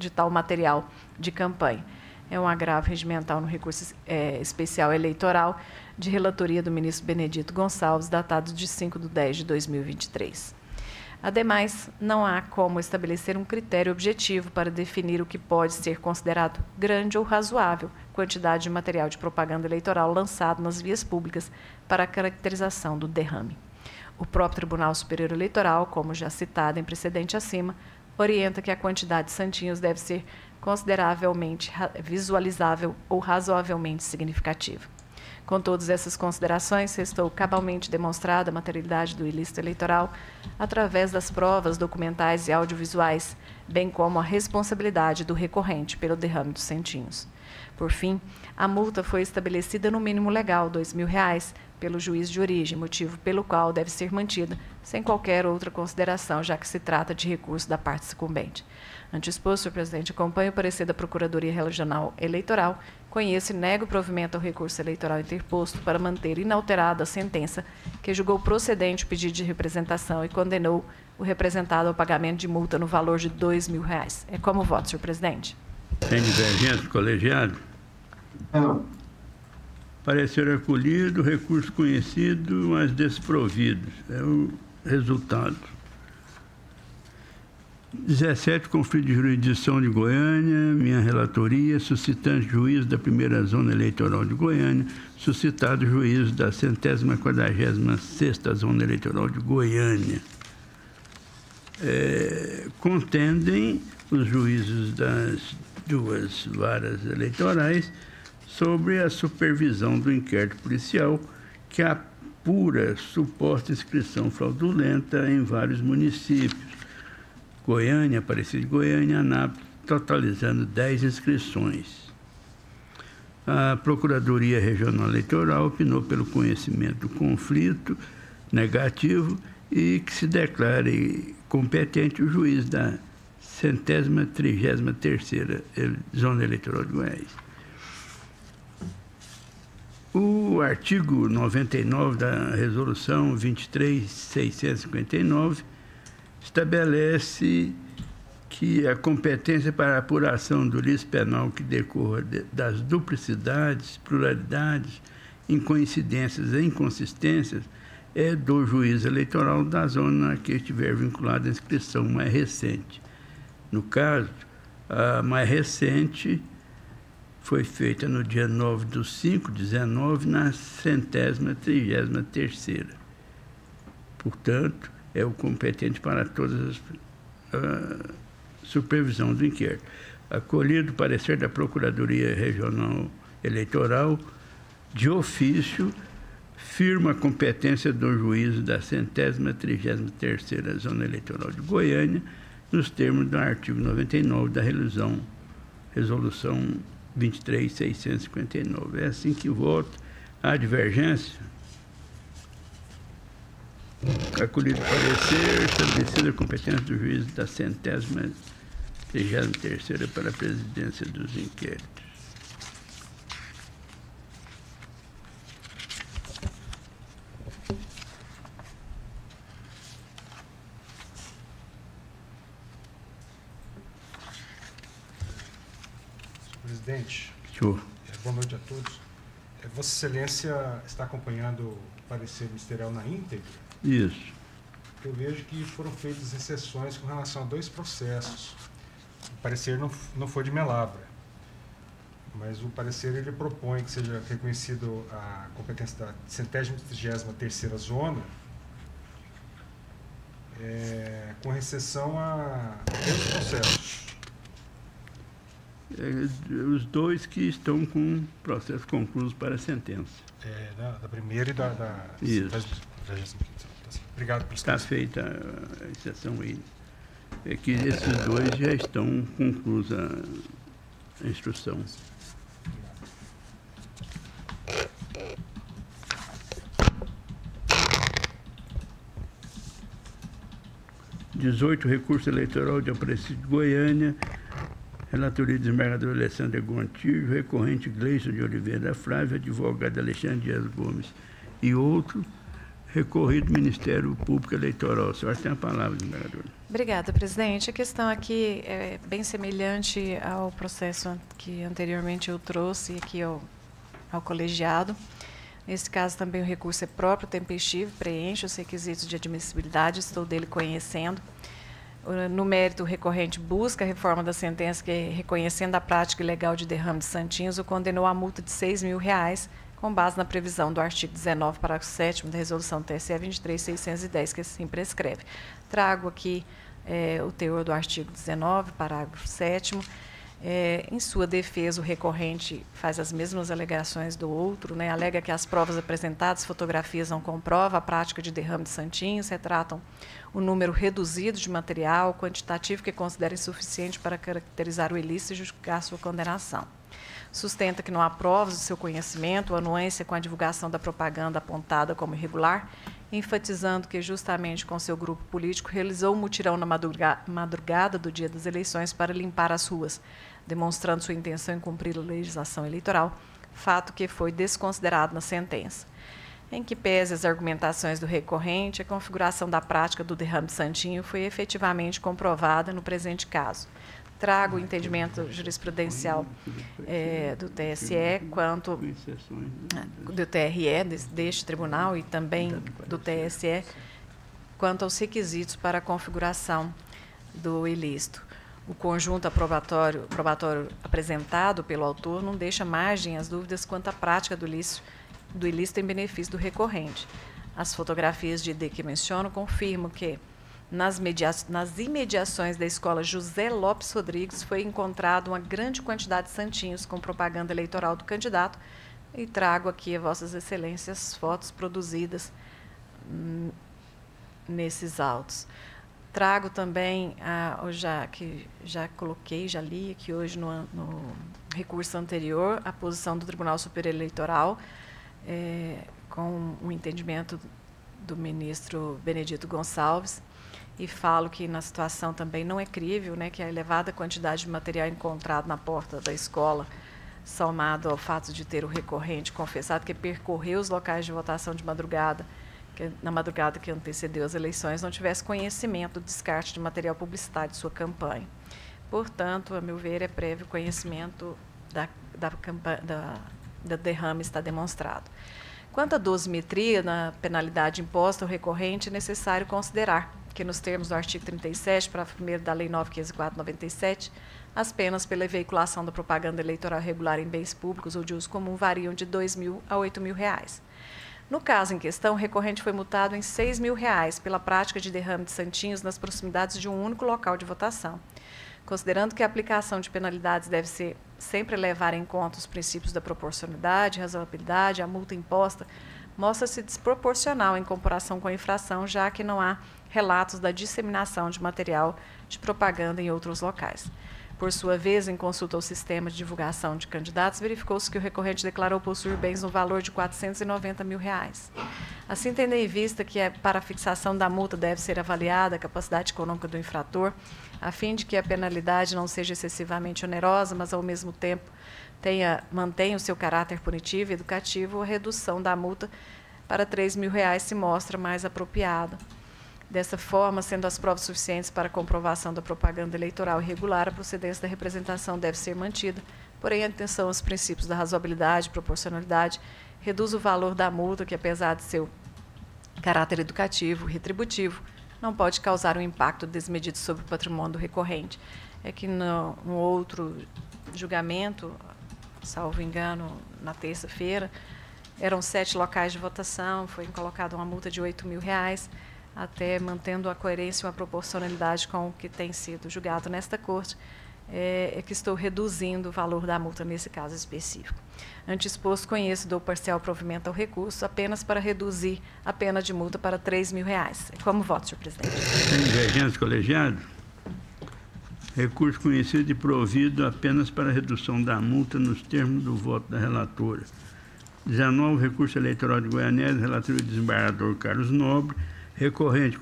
tal material de campanha. É um agravo regimental no recurso especial eleitoral de relatoria do ministro Benedito Gonçalves, datado de 5/10/2023. Ademais, não há como estabelecer um critério objetivo para definir o que pode ser considerado grande ou razoável quantidade de material de propaganda eleitoral lançado nas vias públicas para a caracterização do derrame. O próprio Tribunal Superior Eleitoral, como já citado em precedente acima, orienta que a quantidade de santinhos deve ser consideravelmente visualizável ou razoavelmente significativa. Com todas essas considerações, restou cabalmente demonstrada a materialidade do ilícito eleitoral através das provas documentais e audiovisuais, bem como a responsabilidade do recorrente pelo derrame dos santinhos. Por fim, a multa foi estabelecida no mínimo legal, R$ 2.000, pelo juiz de origem, motivo pelo qual deve ser mantida sem qualquer outra consideração, já que se trata de recurso da parte sucumbente. Ante exposto, senhor presidente, acompanho o parecer da Procuradoria Regional Eleitoral, conheço e nego o provimento ao recurso eleitoral interposto para manter inalterada a sentença que julgou procedente o pedido de representação e condenou o representado ao pagamento de multa no valor de R$ 2.000. É como voto, senhor presidente. Tem divergência do colegiado? Não. Parecer acolhido, recurso conhecido, mas desprovido. É o resultado. 17, conflito de jurisdição de Goiânia, minha relatoria, suscitante juiz da primeira zona eleitoral de Goiânia, suscitado juiz da 146ª zona eleitoral de Goiânia. Contendem os juízes das duas varas eleitorais sobre a supervisão do inquérito policial que apura suposta inscrição fraudulenta em vários municípios. Goiânia, Aparecida de Goiânia, Anápolis, totalizando 10 inscrições. A Procuradoria Regional Eleitoral opinou pelo conhecimento do conflito negativo e que se declare competente o juiz da 133ª Zona Eleitoral de Goiás. O artigo 99 da Resolução 23.659 estabelece que a competência para a apuração do ilícito penal que decorra das duplicidades, pluralidades, incoincidências e inconsistências é do juiz eleitoral da zona que estiver vinculada à inscrição mais recente. No caso, a mais recente foi feita no dia 9/5/19, na 133ª. Portanto, é o competente para todas as supervisão do inquérito. Acolhido o parecer da Procuradoria Regional Eleitoral, de ofício, firma a competência do juízo da 133ª Zona Eleitoral de Goiânia, nos termos do artigo 99 da Resolução 23.659. É assim que voto. Há divergência? Acolhido o parecer, estabelecida a competência do juízo da 133ª para a presidência dos inquéritos. Presidente, Senhor. Boa noite a todos. Vossa Excelência está acompanhando o parecer ministerial na íntegra? Isso. Eu vejo que foram feitas exceções com relação a 2 processos. O parecer não foi de Melabra, mas o parecer ele propõe que seja reconhecido a competência da 133ª Zona, com exceção a 2 processos. Os 2 que estão com processo concluído para a sentença. Da primeira e da Isso. Obrigado por Está feita a exceção aí. É que esses 2 já estão conclusa a instrução. Recurso eleitoral de Aparecida de Goiânia. Relatoria do desembargador Alessandra Gontijo, recorrente Gleison de Oliveira Flávia, advogado Alexandre Dias Gomes e outro, recorrido Ministério Público Eleitoral. A senhora tem a palavra, desembargador. Obrigada, presidente. A questão aqui é bem semelhante ao processo que anteriormente eu trouxe aqui ao colegiado. Nesse caso, também o recurso é próprio, tempestivo, preenche os requisitos de admissibilidade, estou dele conhecendo. No mérito, o recorrente busca a reforma da sentença que, reconhecendo a prática ilegal de derrame de santinhos, o condenou a multa de R$6.000, com base na previsão do artigo 19, parágrafo 7º da Resolução TSE 23.610, que assim prescreve. Trago aqui o teor do artigo 19, parágrafo 7º. Em sua defesa, o recorrente faz as mesmas alegações do outro, né? Alega que as provas apresentadas, fotografias, não comprovam a prática de derrame de santinhos, retratam o número reduzido de material quantitativo que considera insuficiente para caracterizar o ilícito e justificar sua condenação. Sustenta que não há provas do seu conhecimento ou anuência com a divulgação da propaganda apontada como irregular, enfatizando que, justamente com seu grupo político, realizou um mutirão na madrugada do dia das eleições para limpar as ruas, demonstrando sua intenção em cumprir a legislação eleitoral, fato que foi desconsiderado na sentença. Em que pese as argumentações do recorrente, a configuração da prática do derrame de santinho foi efetivamente comprovada no presente caso. Trago o entendimento jurisprudencial do TSE quanto do TRE, deste tribunal, e também do TSE, quanto aos requisitos para a configuração do ilícito. O conjunto probatório apresentado pelo autor não deixa margem às dúvidas quanto à prática do ilícito em benefício do recorrente. As fotografias de ID que menciono confirmam que, nas imediações da escola José Lopes Rodrigues, foi encontrada uma grande quantidade de santinhos com propaganda eleitoral do candidato, e trago aqui a Vossas Excelências fotos produzidas nesses autos. Trago também, já li aqui hoje no recurso anterior, a posição do Tribunal Superior Eleitoral, com o entendimento do ministro Benedito Gonçalves, e falo que na situação também não é crível, né, que a elevada quantidade de material encontrado na porta da escola, somado ao fato de ter o recorrente confessado que percorreu os locais de votação de madrugada, na madrugada que antecedeu as eleições, não tivesse conhecimento do descarte de material publicitário de sua campanha. Portanto, a meu ver, é prévio conhecimento da derrame está demonstrado. Quanto à dosimetria na penalidade imposta ao recorrente, é necessário considerar que, nos termos do artigo 37, parágrafo 1º da Lei 9.504/97, as penas pela veiculação da propaganda eleitoral irregular em bens públicos ou de uso comum variam de R$ 2.000 a R$ 8.000. No caso em questão, o recorrente foi multado em R$ 6.000 pela prática de derrame de santinhos nas proximidades de um único local de votação. Considerando que a aplicação de penalidades deve ser sempre levar em conta os princípios da proporcionalidade, razoabilidade, a multa imposta mostra-se desproporcional em comparação com a infração, já que não há relatos da disseminação de material de propaganda em outros locais. Por sua vez, em consulta ao sistema de divulgação de candidatos, verificou-se que o recorrente declarou possuir bens no valor de R$ 490 mil. Assim, tendo em vista que para a fixação da multa deve ser avaliada a capacidade econômica do infrator, a fim de que a penalidade não seja excessivamente onerosa, mas, ao mesmo tempo, mantenha o seu caráter punitivo e educativo, a redução da multa para R$ 3.000 se mostra mais apropriada. Dessa forma, sendo as provas suficientes para a comprovação da propaganda eleitoral irregular, a procedência da representação deve ser mantida, porém, a atenção aos princípios da razoabilidade e proporcionalidade reduz o valor da multa, que, apesar de seu caráter educativo e retributivo, não pode causar um impacto desmedido sobre o patrimônio do recorrente. É que no outro julgamento, salvo engano, na terça-feira, eram 7 locais de votação, foi colocada uma multa de R$ 8.000, até mantendo a coerência e uma proporcionalidade com o que tem sido julgado nesta corte, é que estou reduzindo o valor da multa nesse caso específico. Ante exposto, conheço e dou parcial provimento ao recurso apenas para reduzir a pena de multa para R$ 3.000. Como voto, senhor presidente? Tem divergência, colegiado? Recurso conhecido e provido apenas para redução da multa nos termos do voto da relatora. 19, recurso eleitoral de Goianésia, relatoria do desembargador Carlos Nobre, recorrente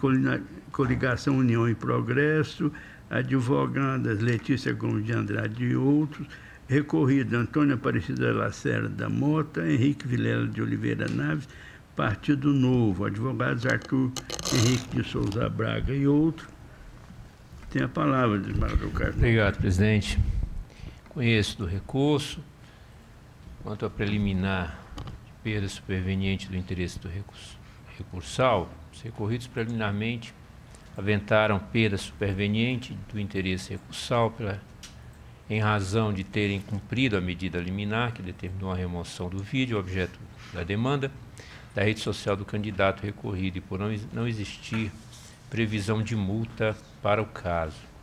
coligação União e Progresso, advogadas Letícia Gomes de Andrade e outros, recorrido Antônio Aparecida Lacerda da Mota, Henrique Vilela de Oliveira Naves, Partido Novo, advogados Arthur Henrique de Souza Braga e outros. Tem a palavra, desembargador Carlos. Obrigado, presidente. Conheço do recurso. Quanto à preliminar de perda superveniente do interesse do recursal, os recorridos preliminarmente aventaram perda superveniente do interesse recursal em razão de terem cumprido a medida liminar que determinou a remoção do vídeo, objeto da demanda, da rede social do candidato recorrido e por não existir previsão de multa para o caso.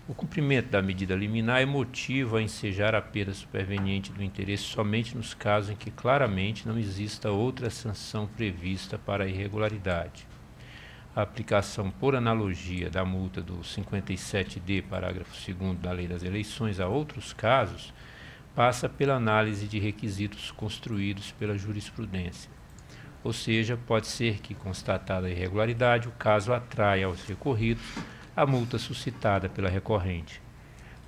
O cumprimento da medida liminar é motivo a ensejar a perda superveniente do interesse somente nos casos em que claramente não exista outra sanção prevista para a irregularidade. A aplicação por analogia da multa do 57D, parágrafo 2º da Lei das Eleições a outros casos, passa pela análise de requisitos construídos pela jurisprudência. Ou seja, pode ser que, constatada a irregularidade, o caso atraia aos recorridos a multa suscitada pela recorrente.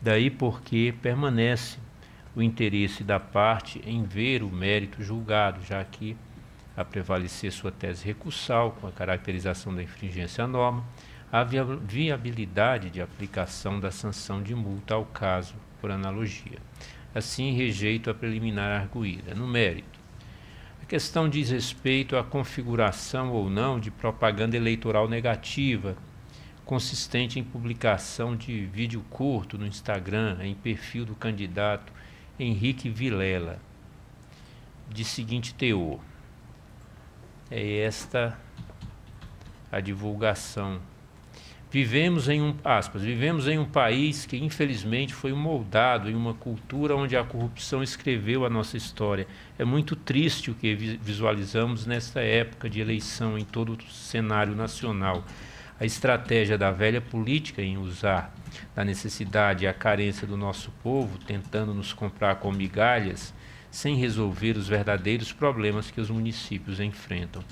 Daí porque permanece o interesse da parte em ver o mérito julgado, já que, a prevalecer sua tese recursal com a caracterização da infringência à norma, a viabilidade de aplicação da sanção de multa ao caso por analogia. Assim, rejeito a preliminar arguída. No mérito, a questão diz respeito à configuração ou não de propaganda eleitoral negativa, consistente em publicação de vídeo curto no Instagram em perfil do candidato Henrique Vilela, de seguinte teor. É esta a divulgação. Vivemos em um país que infelizmente foi moldado em uma cultura onde a corrupção escreveu a nossa história. É muito triste o que visualizamos nesta época de eleição em todo o cenário nacional. A estratégia da velha política em usar da necessidade e a carência do nosso povo, tentando nos comprar com migalhas, sem resolver os verdadeiros problemas que os municípios enfrentam.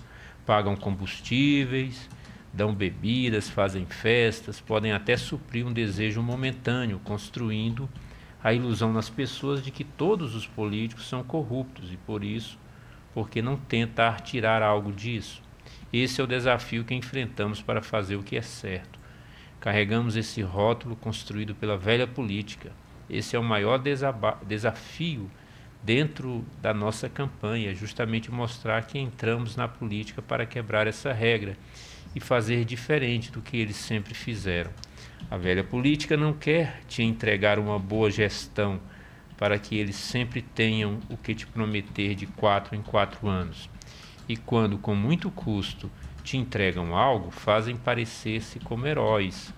Pagam combustíveis, dão bebidas, fazem festas, podem até suprir um desejo momentâneo, construindo a ilusão nas pessoas de que todos os políticos são corruptos e, por isso, porque não tentar tirar algo disso. Esse é o desafio que enfrentamos para fazer o que é certo. Carregamos esse rótulo construído pela velha política. Esse é o maior desafio dentro da nossa campanha, justamente mostrar que entramos na política para quebrar essa regra e fazer diferente do que eles sempre fizeram. A velha política não quer te entregar uma boa gestão para que eles sempre tenham o que te prometer de 4 em 4 anos. E quando, com muito custo, te entregam algo, fazem parecer-se como heróis,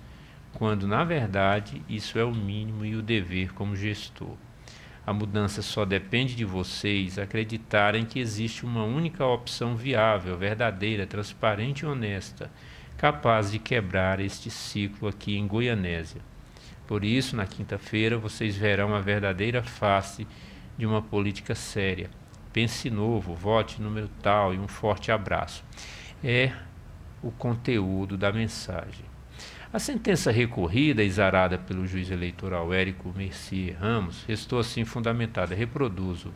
quando, na verdade, isso é o mínimo e o dever como gestor. A mudança só depende de vocês acreditarem que existe uma única opção viável, verdadeira, transparente e honesta, capaz de quebrar este ciclo aqui em Goianésia. Por isso, na quinta-feira, vocês verão a verdadeira face de uma política séria. Pense novo, vote número tal e um forte abraço. É o conteúdo da mensagem. A sentença recorrida, exarada pelo juiz eleitoral Érico Mercier Ramos, restou assim fundamentada. Reproduzo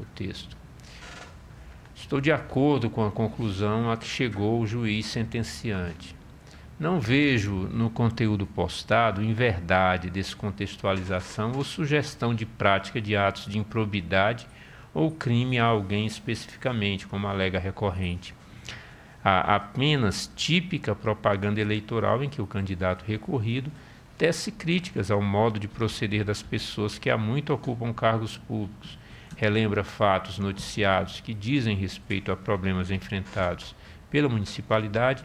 o texto. Estou de acordo com a conclusão a que chegou o juiz sentenciante. Não vejo no conteúdo postado inverdade, descontextualização ou sugestão de prática de atos de improbidade ou crime a alguém especificamente, como alega a recorrente. Há apenas típica propaganda eleitoral em que o candidato recorrido tece críticas ao modo de proceder das pessoas que há muito ocupam cargos públicos, relembra fatos noticiados que dizem respeito a problemas enfrentados pela municipalidade,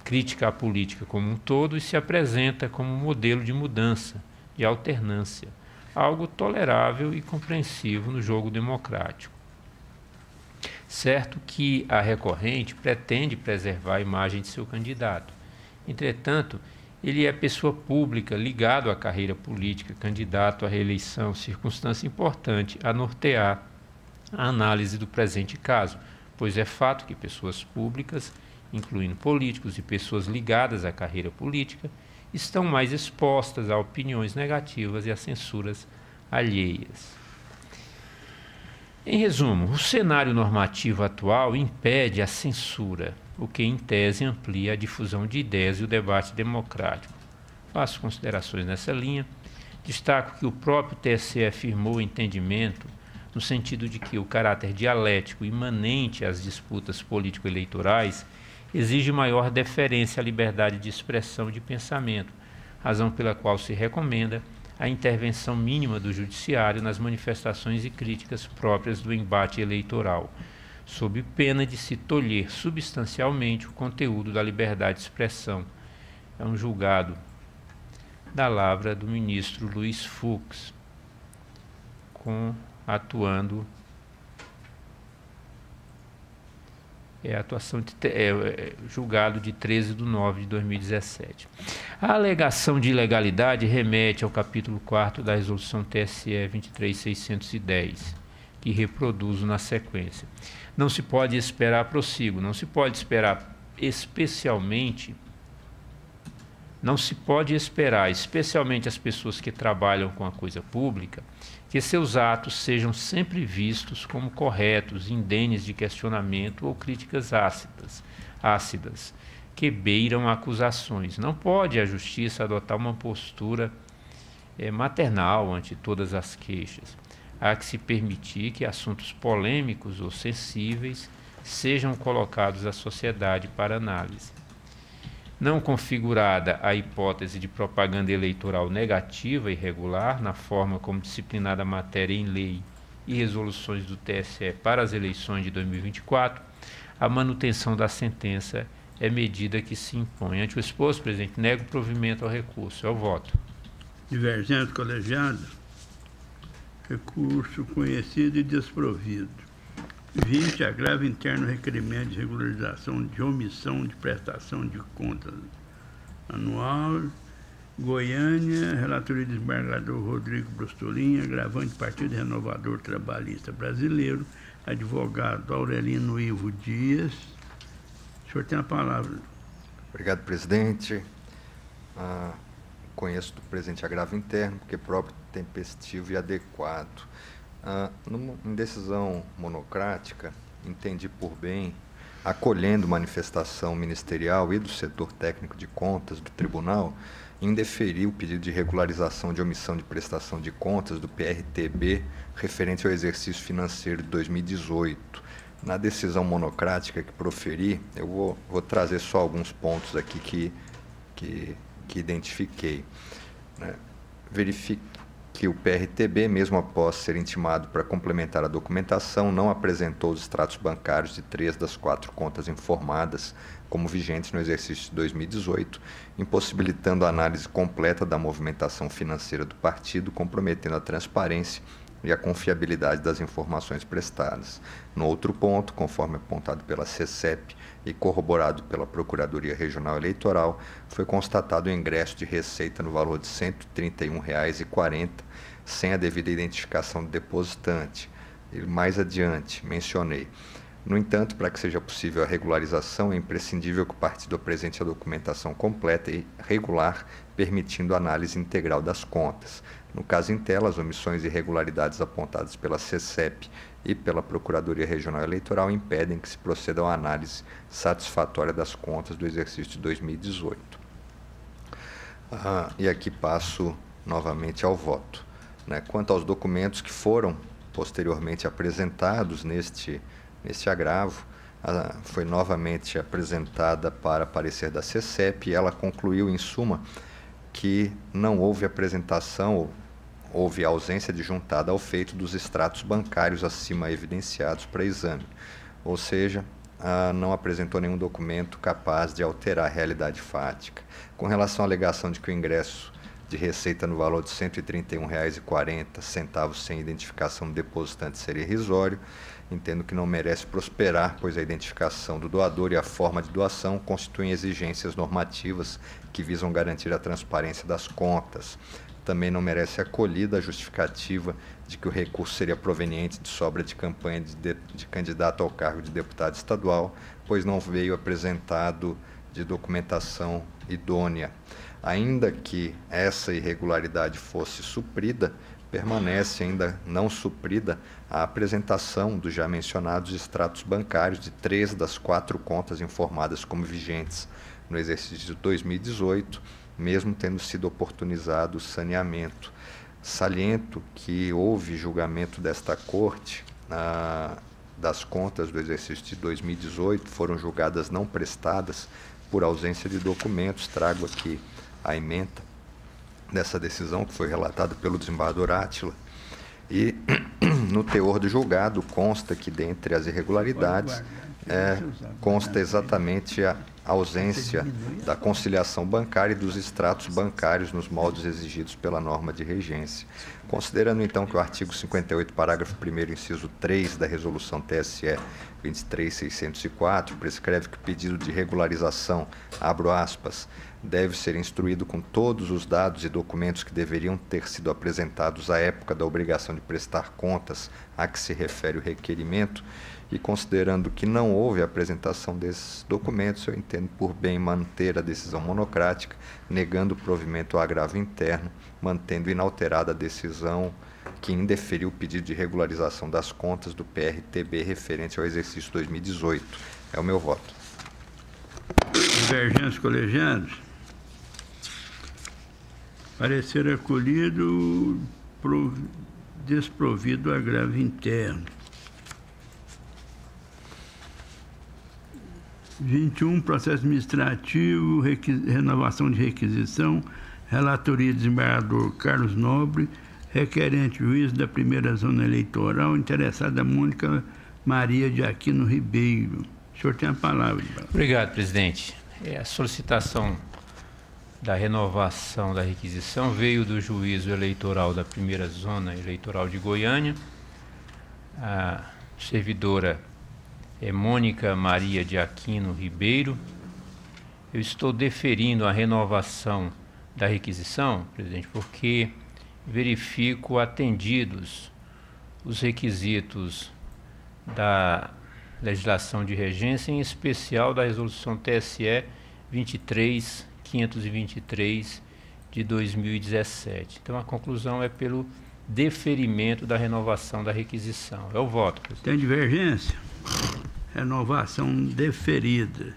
crítica à política como um todo e se apresenta como modelo de mudança, de alternância, algo tolerável e compreensivo no jogo democrático. Certo que a recorrente pretende preservar a imagem de seu candidato. Entretanto, ele é pessoa pública ligado à carreira política, candidato à reeleição, circunstância importante a nortear a análise do presente caso, pois é fato que pessoas públicas, incluindo políticos e pessoas ligadas à carreira política, estão mais expostas a opiniões negativas e a censuras alheias. Em resumo, o cenário normativo atual impede a censura, o que em tese amplia a difusão de ideias e o debate democrático. Faço considerações nessa linha. Destaco que o próprio TSE afirmou o entendimento no sentido de que o caráter dialético imanente às disputas político-eleitorais exige maior deferência à liberdade de expressão e de pensamento, razão pela qual se recomenda a intervenção mínima do judiciário nas manifestações e críticas próprias do embate eleitoral, sob pena de se tolher substancialmente o conteúdo da liberdade de expressão. É um julgado da lavra do ministro Luiz Fux, atuando julgado de 13/9/2017. A alegação de ilegalidade remete ao capítulo 4º da resolução TSE 23.610, que reproduzo na sequência. Não se pode esperar, prossigo, não se pode esperar especialmente as pessoas que trabalham com a coisa pública, que seus atos sejam sempre vistos como corretos, indenes de questionamento ou críticas ácidas, que beiram acusações. Não pode a justiça adotar uma postura maternal ante todas as queixas. Há que se permitir que assuntos polêmicos ou sensíveis sejam colocados à sociedade para análise. Não configurada a hipótese de propaganda eleitoral negativa e irregular, na forma como disciplinada a matéria em lei e resoluções do TSE para as eleições de 2024, a manutenção da sentença é medida que se impõe. Ante o exposto, presidente, nego provimento ao recurso. É o voto. Divergente, colegiado. Recurso conhecido e desprovido. 20. Agravo interno requerimento de regularização de omissão de prestação de contas anual. Goiânia, relatoria do desembargador Rodrigo Brostolinha, agravante Partido Renovador Trabalhista Brasileiro, advogado Aurelino Ivo Dias. O senhor tem a palavra. Obrigado, presidente. Conheço do presente agravo interno, porque é próprio, tempestivo e adequado. Em decisão monocrática, entendi por bem acolhendo manifestação ministerial e do setor técnico de contas do tribunal, indeferir o pedido de regularização de omissão de prestação de contas do PRTB referente ao exercício financeiro de 2018. Na decisão monocrática que proferi, eu vou trazer só alguns pontos aqui que identifiquei. Né? Verifique que o PRTB, mesmo após ser intimado para complementar a documentação, não apresentou os extratos bancários de 3 das 4 contas informadas como vigentes no exercício de 2018, impossibilitando a análise completa da movimentação financeira do partido, comprometendo a transparência e a confiabilidade das informações prestadas. No outro ponto, conforme apontado pela CECEP e corroborado pela Procuradoria Regional Eleitoral, foi constatado o ingresso de receita no valor de R$ 131,40, sem a devida identificação do depositante. E mais adiante, mencionei. No entanto, para que seja possível a regularização, é imprescindível que o partido apresente a documentação completa e regular, permitindo a análise integral das contas. No caso em tela, as omissões e irregularidades apontadas pela CECEP e pela Procuradoria Regional Eleitoral impedem que se proceda a uma análise satisfatória das contas do exercício de 2018. E aqui passo novamente ao voto. Né? Quanto aos documentos que foram posteriormente apresentados neste agravo, foi novamente apresentada para parecer da CECEP e ela concluiu, em suma, que não houve apresentação, houve ausência de juntada ao feito dos extratos bancários acima evidenciados para exame. Ou seja, não apresentou nenhum documento capaz de alterar a realidade fática. Com relação à alegação de que o ingresso de receita no valor de R$ 131,40 sem identificação do depositante seria irrisório, entendo que não merece prosperar, pois a identificação do doador e a forma de doação constituem exigências normativas que visam garantir a transparência das contas. Também não merece acolhida a justificativa de que o recurso seria proveniente de sobra de campanha de candidato ao cargo de deputado estadual, pois não veio apresentado de documentação idônea. Ainda que essa irregularidade fosse suprida, permanece ainda não suprida a apresentação dos já mencionados extratos bancários de 3 das 4 contas informadas como vigentes no exercício de 2018, mesmo tendo sido oportunizado o saneamento. Saliento que houve julgamento desta Corte das contas do exercício de 2018, foram julgadas não prestadas por ausência de documentos. Trago aqui a ementa dessa decisão, que foi relatada pelo desembargador Átila, e no teor do julgado consta que, dentre as irregularidades, consta exatamente a ausência da conciliação bancária e dos extratos bancários nos moldes exigidos pela norma de regência. Considerando, então, que o artigo 58, parágrafo 1º, inciso 3 da Resolução TSE 23.604, prescreve que o pedido de regularização, abro aspas, deve ser instruído com todos os dados e documentos que deveriam ter sido apresentados à época da obrigação de prestar contas a que se refere o requerimento, e considerando que não houve apresentação desses documentos, eu entendo por bem manter a decisão monocrática, negando o provimento ao agravo interno, mantendo inalterada a decisão que indeferiu o pedido de regularização das contas do PRTB referente ao exercício 2018. É o meu voto. Divergentes colegiados. Parecer acolhido, desprovido agravo interno. 21, processo administrativo, renovação de requisição, relatoria do desembargador Carlos Nobre, requerente juiz da primeira zona eleitoral, interessada Mônica Maria de Aquino Ribeiro. O senhor tem a palavra. Obrigado, presidente. A solicitação da renovação da requisição veio do juízo eleitoral da primeira zona eleitoral de Goiânia. A servidora é Mônica Maria de Aquino Ribeiro. Eu estou deferindo a renovação da requisição, presidente, porque verifico atendidos os requisitos da legislação de regência, em especial da resolução TSE 23.523 de 2017. Então, a conclusão é pelo deferimento da renovação da requisição. É o voto, presidente. Tem divergência? renovação deferida.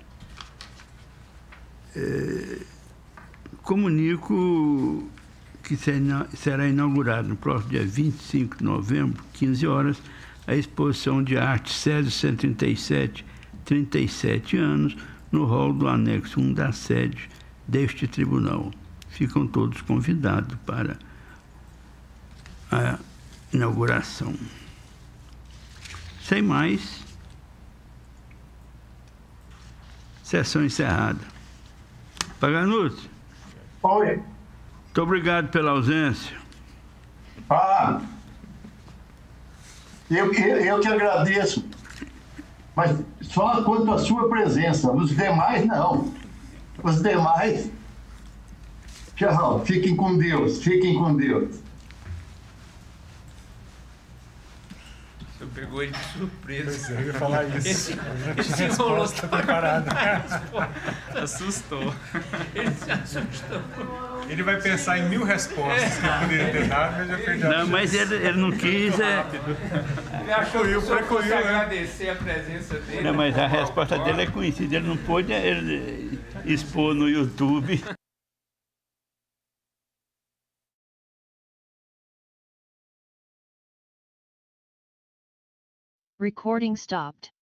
Comunico que será inaugurado no próximo dia 25 de novembro, 15 horas, a exposição de arte Césio 137, 37 anos, no hall do anexo 1 da sede deste tribunal. Ficam todos convidados para a inauguração. Sem mais, sessão encerrada. Paganucci. Oi. Muito obrigado pela ausência. Eu que agradeço. Mas só quanto à sua presença. Os demais, não. Os demais... Tchau. Fiquem com Deus. Fiquem com Deus. Você pegou ele de surpresa. Eu ia falar isso. Esse enrolou, está preparado. Assustou. Ele se assustou. Ele vai pensar em 1000 respostas que eu poderia ter dado, mas já perdi. Não, mas ele não quis. Ele achou que eu fosse agradecer a presença dele. Não, mas a resposta dele é conhecida. Ele não pôde expor no YouTube. Recording stopped.